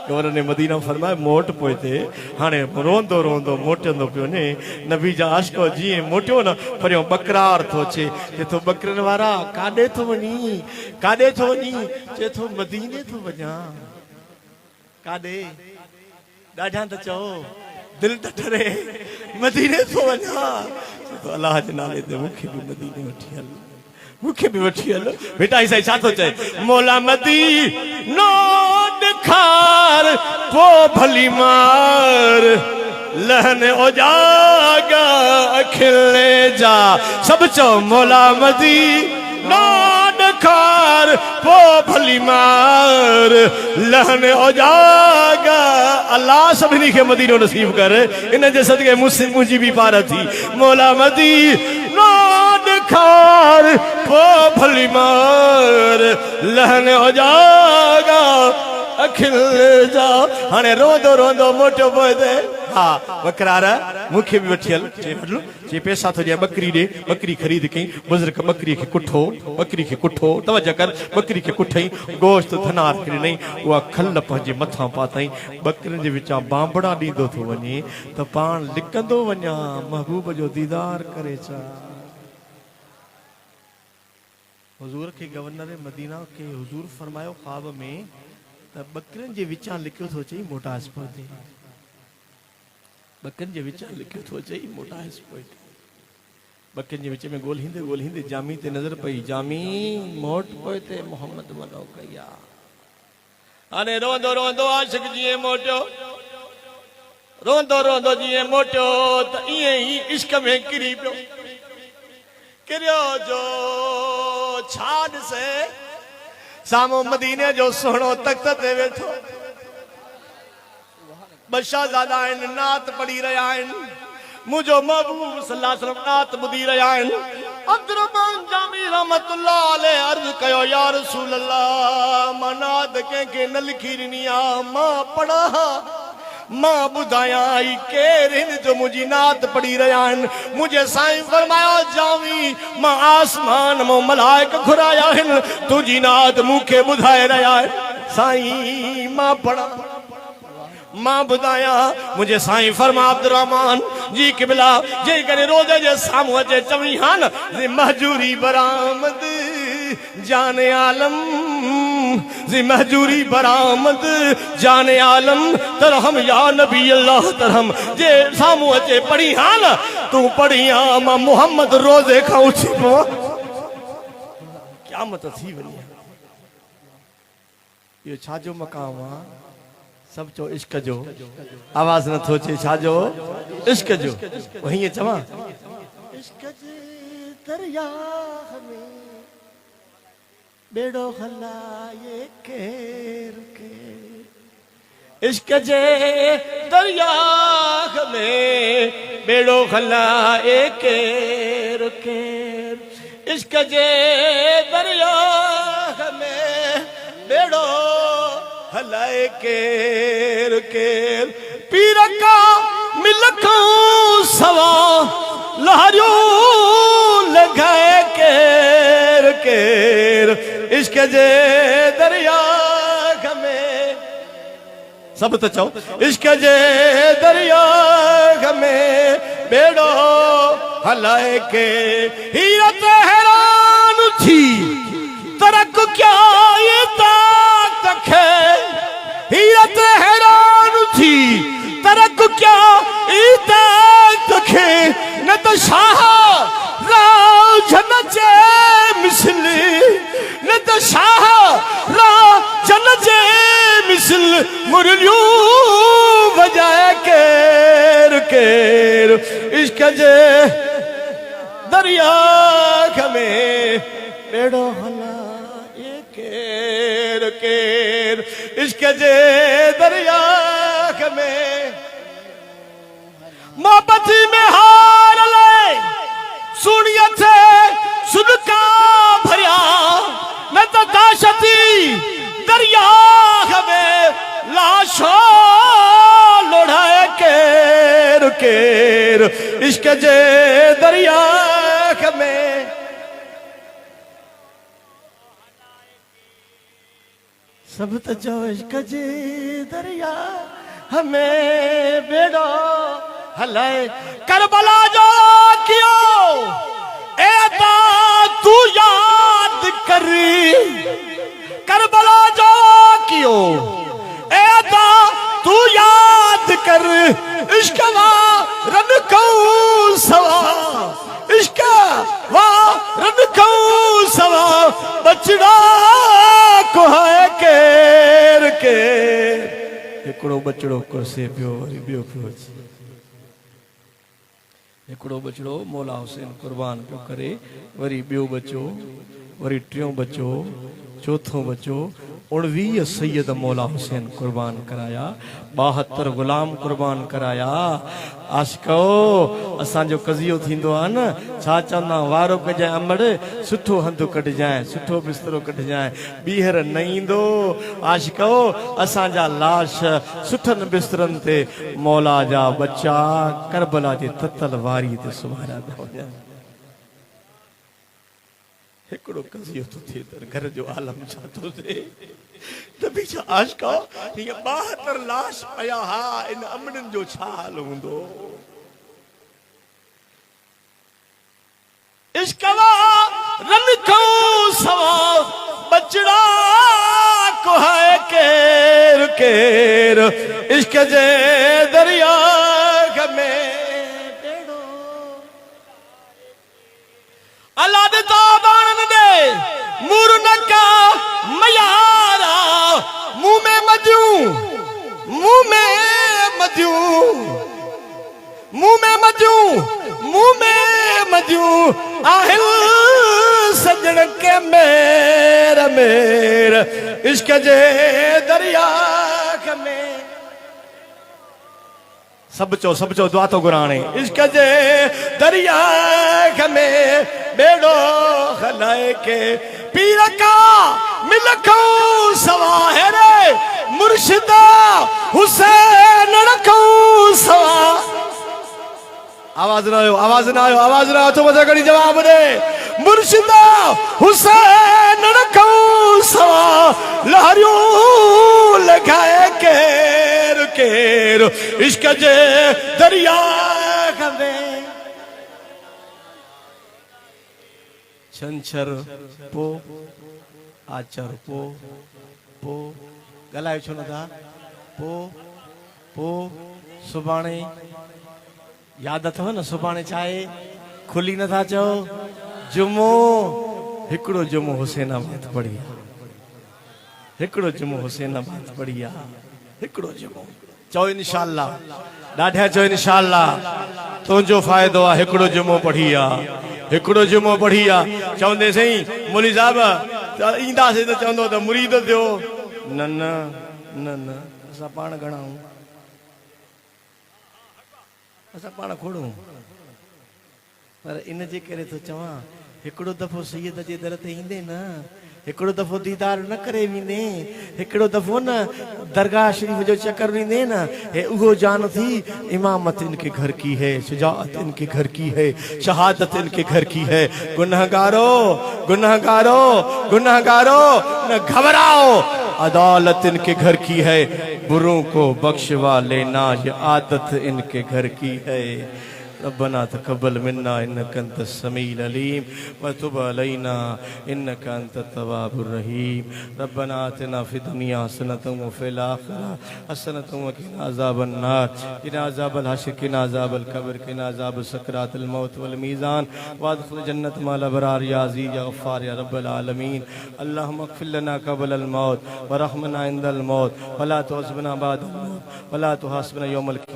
गवर्नर ने मदीना फरमाए मोट पोइ ते हाणे रोंदो रोंदो मोटंदो पियो ने। नबी जा आशिको जीअं मोटियो न परियों बकरार थो अचे। चए थो बकरनि वारा काॾे थो वञी काॾे थो वञी? चए थो मदीने थो वञा। काॾे? ॾाढा त चओ दिलि त ठरे मदीने थो वञा। चए थो अलाह जे नाले ते मूंखे बि मदीने वठी हल, मूंखे बि वठी हल। बेटा साईं छा थो चए? मौला मदीनो ॾेखार पोइ भली मार लहन ओजागा अखिले जा। सभु चओ मौला मदीनो ॾेखार पोइ भली मार लहन ओजागा। अल्लाह सभिनी खे मदीनो नसीब कर। इन जे सदके मुंहिंजी बि पार थी। मौला मदीनो ॾेखार पोइ भली मार लहन ओजागा अखिल जा। हाणे रोंदो रोंदो मोटियो पोइ ते हा बकरार मूंखे बि वठी हल। चए पैसा थो ॾियां बकरी ॾे। बकरी ख़रीद कई। बुज़ुर्ग बकरी खे कुठो बकरी खे कुठो तवजो कर। बकरी खे कुठई गोश्त धनार खे ॾिनई। उहा खल पंहिंजे मथां पातई। बकरियुनि जे विचां बांबड़ा ॾींदो थो वञे त पाण लिकंदो वञा महबूब जो दीदार करे चा। हुजूर खे गवर्नर मदीना खे हुजूर फरमायो ख्वाब में त बकरियुनि जे विचां लिखियो थो चई मोटा हस्पते। बकरियुनि जे विचां लिखियो थो चई मोटा हस्पते। बकरियुनि जे विच में ॻोल्हींदे ॻोल्हींदे जामी ते नज़र पई। जामी मोट पोइ ते मोहम्मद मनो कई आहे। हाणे रोंदो रोंदो आशिक जीअं मोटियो रोंदो रोंदो जीअं मोटियो त ईअं ई इश्क में किरी पियो किरियो जो छा ॾिसे साम्हूं मदीने जो सुहिणो तख़्त ते वेठो ॿ शहज़ादा आहिनि नात पढ़ी रहिया आहिनि मुंहिंजो महबूब सल्लल्लाहु अलैहि वसल्लम नात ॿुधी रहिया आहिनि अब्दुर्रहमान जामी रहमतुल्लाह अलैहि अर्ज़ कयो या रसूल अल्लाह मां नात कंहिंखे न लिखी ॾिनी आहे मां पढ़ा मां ॿुधायां ई केरु हिन जो मुंहिंजी नात पढ़ी रहिया आहिनि मुंहिंजे साईं फरमायो जामी मां आसमान मां मलाइक घुराया आहिनि तुंहिंजी नात मूंखे ॿुधाए रहिया आहिनि साईं मां पढ़ा मां ॿुधायां मुंहिंजे साईं फरमा अब्दुर्रहमान जी क़िबला जे करे रोज़े जे साम्हूं अचे चवई हा न महजूरी बरामद जाने आलम जी महजूरी बरामद जाने आलम तरहम या नबी अल्लाह तरहम जे साम्हूं अचे पढ़ी हा न तूं पढ़ी आ मां मोहम्मद रोज़े खां उथी पवां क़यामत थी वई इहो छाजो मक़ाम आहे सब चो इश्क जो आवाज न थो अचे छाजो इश्क जो हीअं चवां इश्क जे दरिया में बेड़ो हलाए केर के इश्क जे दरिया में बेड़ो हलाए केर केर इश्क जे दरिया में बेड़ो हलाए केर केर पीर का मिलखूं सवा लहरियो लगाए केर केर इश्क जे दरिया में सब तो चओ इश्क जे दरिया में बेड़ो हलाए के हीरत हैरान थी तरक क्या ये ताक है हीरत हैरान थी तरक क्या तखे न तो शाह राज नचे मिसल न तो शाह राज नचे मिसल मुरलियों बजाए केर केर इश्क जे दरिया में बेड़ो हला केर केर इश्क जे दरिया में मोहब्बत में हार ले सुनिए थे सुदका भरिया न तो दाशती दरिया में लाशो लोढ़ाए केर केर इश्क जे दरिया में सब तो जो इश्क जे दरिया हमें बेड़ो हलाए करबला जो कियो एता तू याद कर करबला जो कियो एता तू याद कर इश्क वा रन को सवा इश्क वा रन को सवा बचड़ा को है केर केर हिकड़ो बचड़ो कुर्से पियो वरी ॿियो पियो हिकड़ो बचड़ो मौला हुसैन कुर्बान पियो करे वरी ॿियो बचो वरी टियों बचो चौथों बचो 19 सैयद मौला हुसैन कुर्बान कराया 72 गुलाम कुर्बान कराया आशिको असांजो कज़ियो थींदो आहे न छा चवंदा वारो कजांइ अमड़ सुठो हंधु कढजांइ सुठो बिस्तरो कढजांइ ॿीहर न ईंदो आशिको असांजा लाश सुठनि बिस्तरनि ते मौला जा बच्चा करबला जे ततल वारी ते सुम्हारिया था वञनि हिकड़ो कज़ियो तो थे घर जो आलम छा तो थे नबी जा आशिका ये 72 लाश पया हा इन अमड़न जो छा हाल हुंदो इश्कवा रन को सवा बचड़ा को है केर केर इश्क जे दरिया में अल्लाह दे ताबान दे मुरन का मयारा मुंह में मजू आहिल सजण के मेर मेर इश्क जे दरिया में सब चो दुआ तो गुराने इश्क जे दरिया में बेड़ो खलाए के पीर का मिलखो सवा है रे मुर्शिदा हुसैन रखो सवा आवाज ना आयो तो मजा करी जवाब दे मुर्शिदा हुसैन रखो सवा लहरियो लगाए केर केर इश्क जे दरिया में छंछर पो आचर पो गलायो छो नथा पो सुभाणे याद अथव न सुभाणे चाहे खुली नथा चओ जुमो हिकिड़ो जुमो हुसैनाबाद पढ़िया हिकिड़ो जुमो हुसैनाबाद पढ़िया हिकिड़ो जुमो चओ इंशाअल्लाह ॾाढा चओ इंशाअल्लाह तुंहिंजो फ़ाइदो आहे हिकिड़ो जुमो पढ़िया हिकिड़ो जुमो पढ़िया चवंदे सही मुली साहब ईंदासीं त चवंदो त मुरीद थियो न न न न असां पाण घणा आहियूं असां पाण खोड़ूं पर इन जे करे थो चवां हिकिड़ो दफ़ो सैयद जे दर ते ईंदे न हिकिड़ो दफ़ो दीदार न करे वेंदे हिकिड़ो दफ़ो न दरगाह शरीफ जो चक्कर वींदे न हे उहो जान थी इमामत इनके घर की है शुजाअत इनके घर की है शहादत इनके घर की है गुनहगारो गुनहगारो गुनहगारो न घबराओ अदालत इनके घर की है बुरों को बख्शवा लेना ये आदत इनके घर की है रब्बना तक़ब्बल मिन्ना इन्नका अंतस समीउल अलीम व तुब अलैना इन्नका अंतत तव्वाबुर रहीम रब्बना आतिना फिद दुनिया हसनतन व फिल आखिरह हसनतन व क़िना अज़ाबन नार क़िना अज़ाबल हश्र क़िना अज़ाबल क़ब्र क़िना अज़ाब सकरातिल मौत वल मीज़ान वअदखिल जन्नत मअल अबरार या अज़ीज़ या गफ़्फ़ार या रब्बल आलमीन अल्लाहुम्मा अग़फ़िर लना क़ब्ल अल मौत व रहमना इंदल मौत वला तुअज़्ज़िबना बअदल मौत वला तुहासिबना यौमल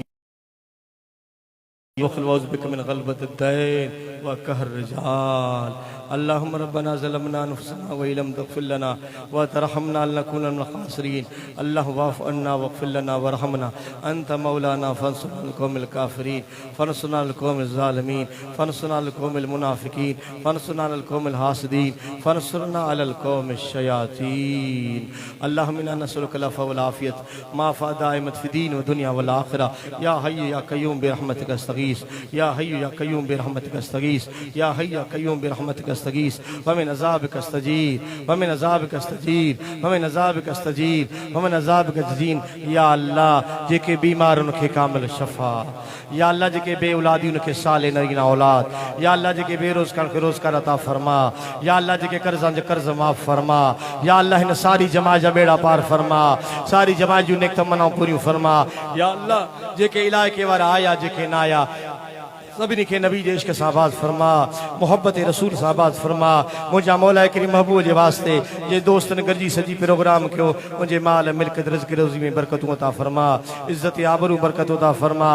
वख़्लुज़ बिक मिन ग़लबत अद-दैन व कहर रिजाल अल्लाहुम्मा रब्बना ज़लमना अनफुसना व इलम तग़फ़िर लना व तरहमना लनकुना मिनल ख़ासिरीन अल्लाहुम्मा वाफ़ अन्ना वग़फ़िर लना वरहमना अंत मौलाना फंसुरना अल क़ौमिल काफ़िरीन फंसुरना अल क़ौमिज़ ज़ालिमीन फंसुरना अल क़ौमिल मुनाफ़िक़ीन फंसुरना अल क़ौमिल हासिदीन फंसुरना अलल क़ौमिश शयातीन अल्लाहुम्मा इन्ना नसअलुका अल अफ़्व वल आफ़ियत मा फ़ादाइमत फ़ी दीन व दुनिया वल आख़िरह या हय्यु या क़य्यूम बिरहमतिका अस्तगीस या हय्यु या क़य्यूम बिरहमतिका अस्तगीस या हय्यु या क़य्यूम बिरहमतिका अस्तगीस वमिन अज़ाबिका अस्तजीर वमिन अज़ाबिका अस्तजीर वमिन अज़ाबिका अस्तजीर वमिन अज़ाबिका अस्तजीर या अल्लाह जेके बीमार उनके कामिल शफ़ा या अल्लाह जेके बे औलादी उनके साले नगीना औलाद या अल्लाह जेके बेरोज़गार के रोज़गार अता फरमा या अल्लाह जेके कर्ज़ां जो कर्ज़ माफ़ फरमा या अल्लाह इन सारी जमात जा बेड़ा पार फरमा सारी जमात जूं नेक तमन्नाऊं पूरियूं फरमा या अल्लाह जेके इलाइक़े वारा आया जेके ना आया सभिनी खे नबी जे इश्क सां आबाद फरमा मोहब्बत रसूल सां आबाद फरमा मुंहिंजा मौला करीम महबूब जे वास्ते जे दोस्तनि गॾिजी सॼी प्रोग्राम कयो मुंहिंजे माल मिल्कत रिज़्क़ रोज़ी में बरकतूं अता फरमा इज़्ज़त आबरू बरकत अता फरमा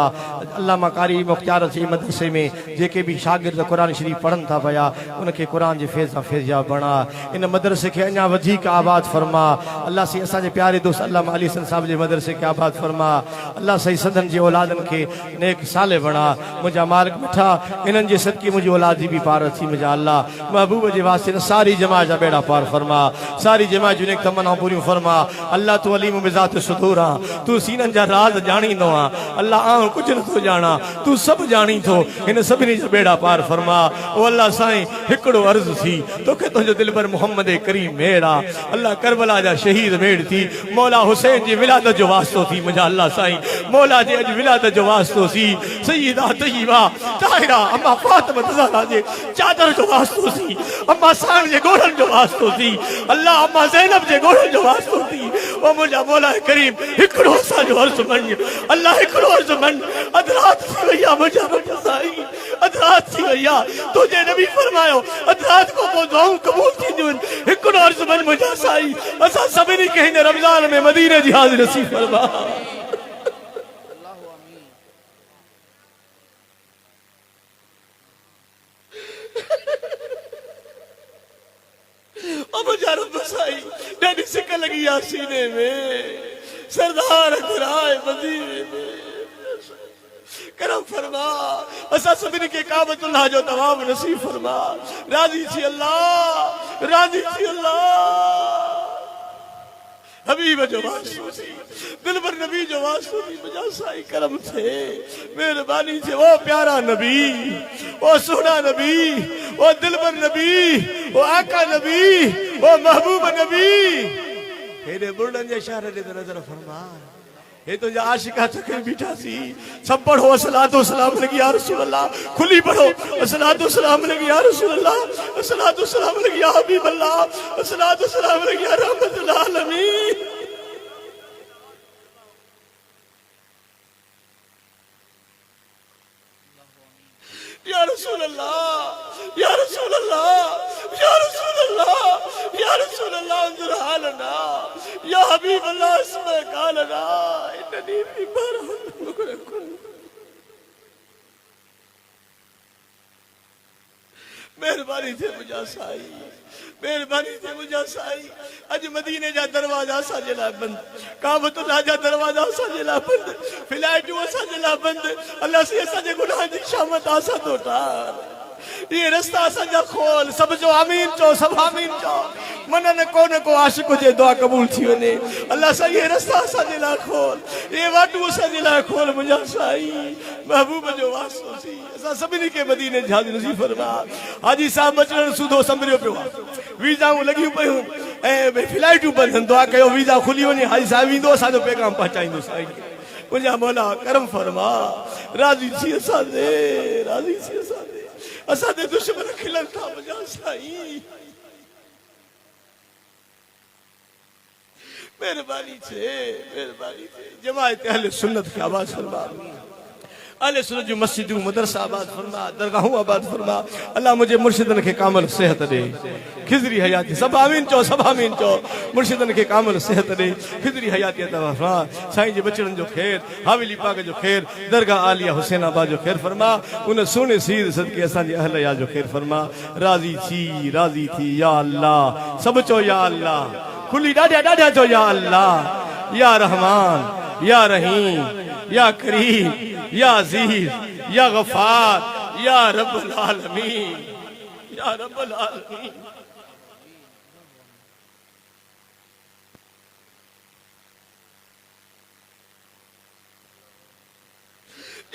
अल्लामा कारी मुख्तार जे मदरसे में जेके भी शागिर्द क़ुरान शरीफ पढ़नि था पिया उनखे क़ुरान जे फैज़ सां फैज़याब बणा इन मदरसे खे अञा वधीक आबाद फरमा अल्लाह सी असांजे प्यारे दोस्त अल्लामा अली हसन साहब जे मदरसे खे आबाद फरमा अल्लाह सही सदन जे औलादनि खे नेक साले बणा मुंहिंजा माल मिठा इन्हनि जे सदके मुंहिंजी औलाद जी भी पार थी मुंहिंजा अल्लाह महबूब जे वास्ते सारी जमात जा बेड़ा पार फरमा सारी जमात जूं नेक तमन्नाऊं पूरियूं फरमा अल्लाह तू अलीम बिज़ात सुदूर आ तू सीननि जा राज़ ॼाणींदो आ अल्लाह आऊं कुझु नथो ॼाणा तू सभु ॼाणी थो हिन सभिनी जा बेड़ा पार फरमा ओ अल्लाह साईं हिकिड़ो अर्ज़ थी तोखे तुंहिंजो दिलबर मोहम्मद करीम मेड़ आ अल्लाह करबला जा शहीद मेड़ थी मौला हुसैन जी विलादत जो वास्तो थी मुंहिंजा अल्लाह साईं मौला जे अॼु विलादत जो वास्तो थी सय्यदा तय्यबा ताहिरा अम्मा फातिमा ज़हरा जे चादर जो वास्तो थी अम्मा साहिब जे गोड़नि जो वास्तो थी अल्लाह अम्मा ज़ैनब जे गोड़नि जो वास्तो थी ओ मुंहिंजा मौला करीम हिकिड़ो असांजो अर्ज़ मञ अल्लाह हिकिड़ो अर्ज़ मञ अधरात थी वई आहे मुंहिंजा रब साईं अधरात थी वई आहे तुंहिंजे नबी फरमायो अधरात खां पोइ दुआऊं क़बूल थींदियूं आहिनि हिकिड़ो अर्ज़ मञ मुंहिंजा साईं असां सभिनी खे हिन रमज़ान में मदीने जी हाज़िरी नसीब फरमा मुझा रब साईं ॾाढी सिक लगी आ सीने में सरदार घुराए मदीने में करम फरमा असा सभिनी के काबतुल्लाह जो तवाब नसीब फरमा राजी थी अल्लाह राजी थी अल्लाह हबीब जो वास्तो थी दिल पर नबी जो वास्तो थी मुझा साईं करम थे मेहरबानी थे वो प्यारा नबी वो सोना नबी वो दिल पर नबी वो आका नबी वो महबूब नबी हेरे बुर्डन जे शहर दे नजर फरमा ये तो जो आशिका चके बीठा सी सब पढ़ो अस्सलातु सलाम लगी या रसूल अल्लाह खुली पढ़ो अस्सलातु सलाम लगी या रसूल अल्लाह अस्सलातु सलाम लगी या हबीब अल्लाह अस्सलातु सलाम लगी या रहमतुल आलमीन या रसूल अल्लाह या रसूल अल्लाह या रसूल अल्लाह या रसूल अल्लाह अंजुर हालना या हबीब अल्लाह इसमें कालना इन्नी बीमार मेहरबानी थे मुझा साई मेहरबानी थे मुझा साई अज मदीने जा दरवाजा असांजे लाइ बंद काबतुल्लाह जा दरवाजा असांजे लाइ बंद फ्लाइटूं असांजे लाइ बंद अल्लाह से असांजे गुनाह जी शामत असां तो टार ये रास्ता असांजा खोल सब जो आमीन चो सब आमीन चो मन ने को आशिक जे दुआ कबूल थी वने अल्लाह सा ये रास्ता असांजे लाइ खोल ये वाटू असांजे लाइ खोल मुंहिंजा साईं महबूब जो वास्तो थी असां सभिनी के मदीने जी हाज़िरी नसीब फरमा हाजी साहब बचड़न सूदो संभरियो पियो वीज़ाऊं लगियूं पयूं ऐं फ्लाइटूं बंदि दुआ कयो वीज़ा खुली वञे हाजी साहब ईंदो असांजो पैगाम पहुचाईंदो साईं मुंहिंजा मौला करम फरमा राज़ी थी असांजे राज़ी थी असांजे असांजे दुश्मन खिलन था मुंहिंजा साईं मेहरबानी थे जमात अहले सुन्नत की आवाज फरमा अहले सुन्नत जो मस्जिदूं मदरसा आबाद फरमा दरगाहूं आबाद फरमा अल्लाह मुझे मुर्शिदन के कामल सेहत दे खिजरी हयाती सब आमीन चो मुर्शिदन के कामल सेहत दे खिजरी हयाती अता फरमा साईं जे बचड़न जो खैर हावेली पाक जो खैर दरगाह आलिया हुसैन आबाद जो खैर फरमा उन सोने सीर सदके असांजे अहल या जो खैर फरमा राजी थी या अल्लाह सब चो या अल्लाह खुली डाढा चो या अल्लाह या रहमान या रहीम या करीम या अजीज या गफार या रब्बुल आलमीन या रब्बुल आलमीन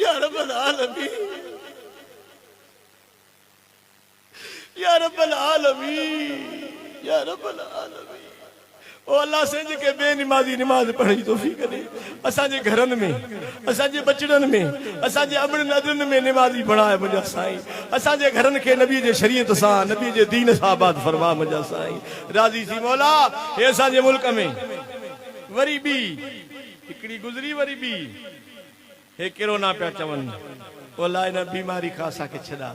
या रब्बुल आलमीन या रब्बुल आलमीन या रब्बुल आलमीन ओ अल्लाह से के बेनमाजी नमाज पढ़ी तौफीक दे असांजे घरन में असांजे बचड़न में असांजे अमन नदरन में नमाजी बढ़ाए मुंहिंजा साईं असांजे घरन के नबी जे शरीयत सां नबी जे दीन सां आबाद फरमा मुंहिंजा साईं राजी थी मौला हे असांजे मुल्क में वरी बी हिकड़ी गुज़री वरी बी हे कोरोना पिया चवन अल्लाह इन बीमारी खां असांखे छॾा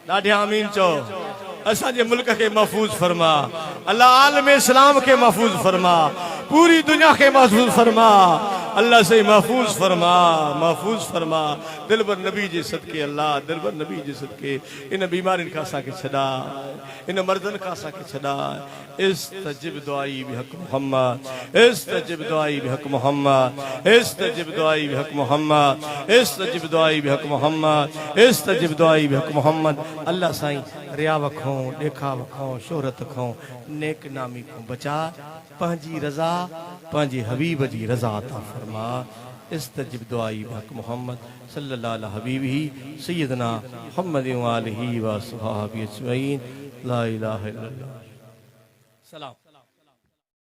ॾाढे आमीन चो असांजे मुल्क के महफूज फरमा अल्लाह आलम इस्लाम के महफूज फरमा पूरी दुनिया के महफूज फरमा अल्लाह से महफूज फरमा दिल पर नबी जे सदके अल्लाह दिल पर नबी जे सदके इन बीमारिन का असांखे छॾा इन मर्दन का असांखे छॾा इस्तजिब दुआई बिहक मोहम्मद इस्तजिब दुआई बिहक मोहम्मद इस्तजिब दुआई बिहक मोहम्मद इस्तजिब दुआई बिहक मोहम्मद इस्तजिब दुआई बिहक मोहम्मद अल्लाह साईं रिया वखों देखा वखों शोहरत खों नेक नामी को बचा पंहिंजी रज़ा पंहिंजे हबीब जी रज़ा अता फरमा इस्तजिब दुआई बिहक मोहम्मद सल्लल्लाहु अलैहि हबीबी सय्यदना मुहम्मद व आलिहि व अस्हाबिहि अजमईन ला इलाहा इल्लल्लाह सलाम।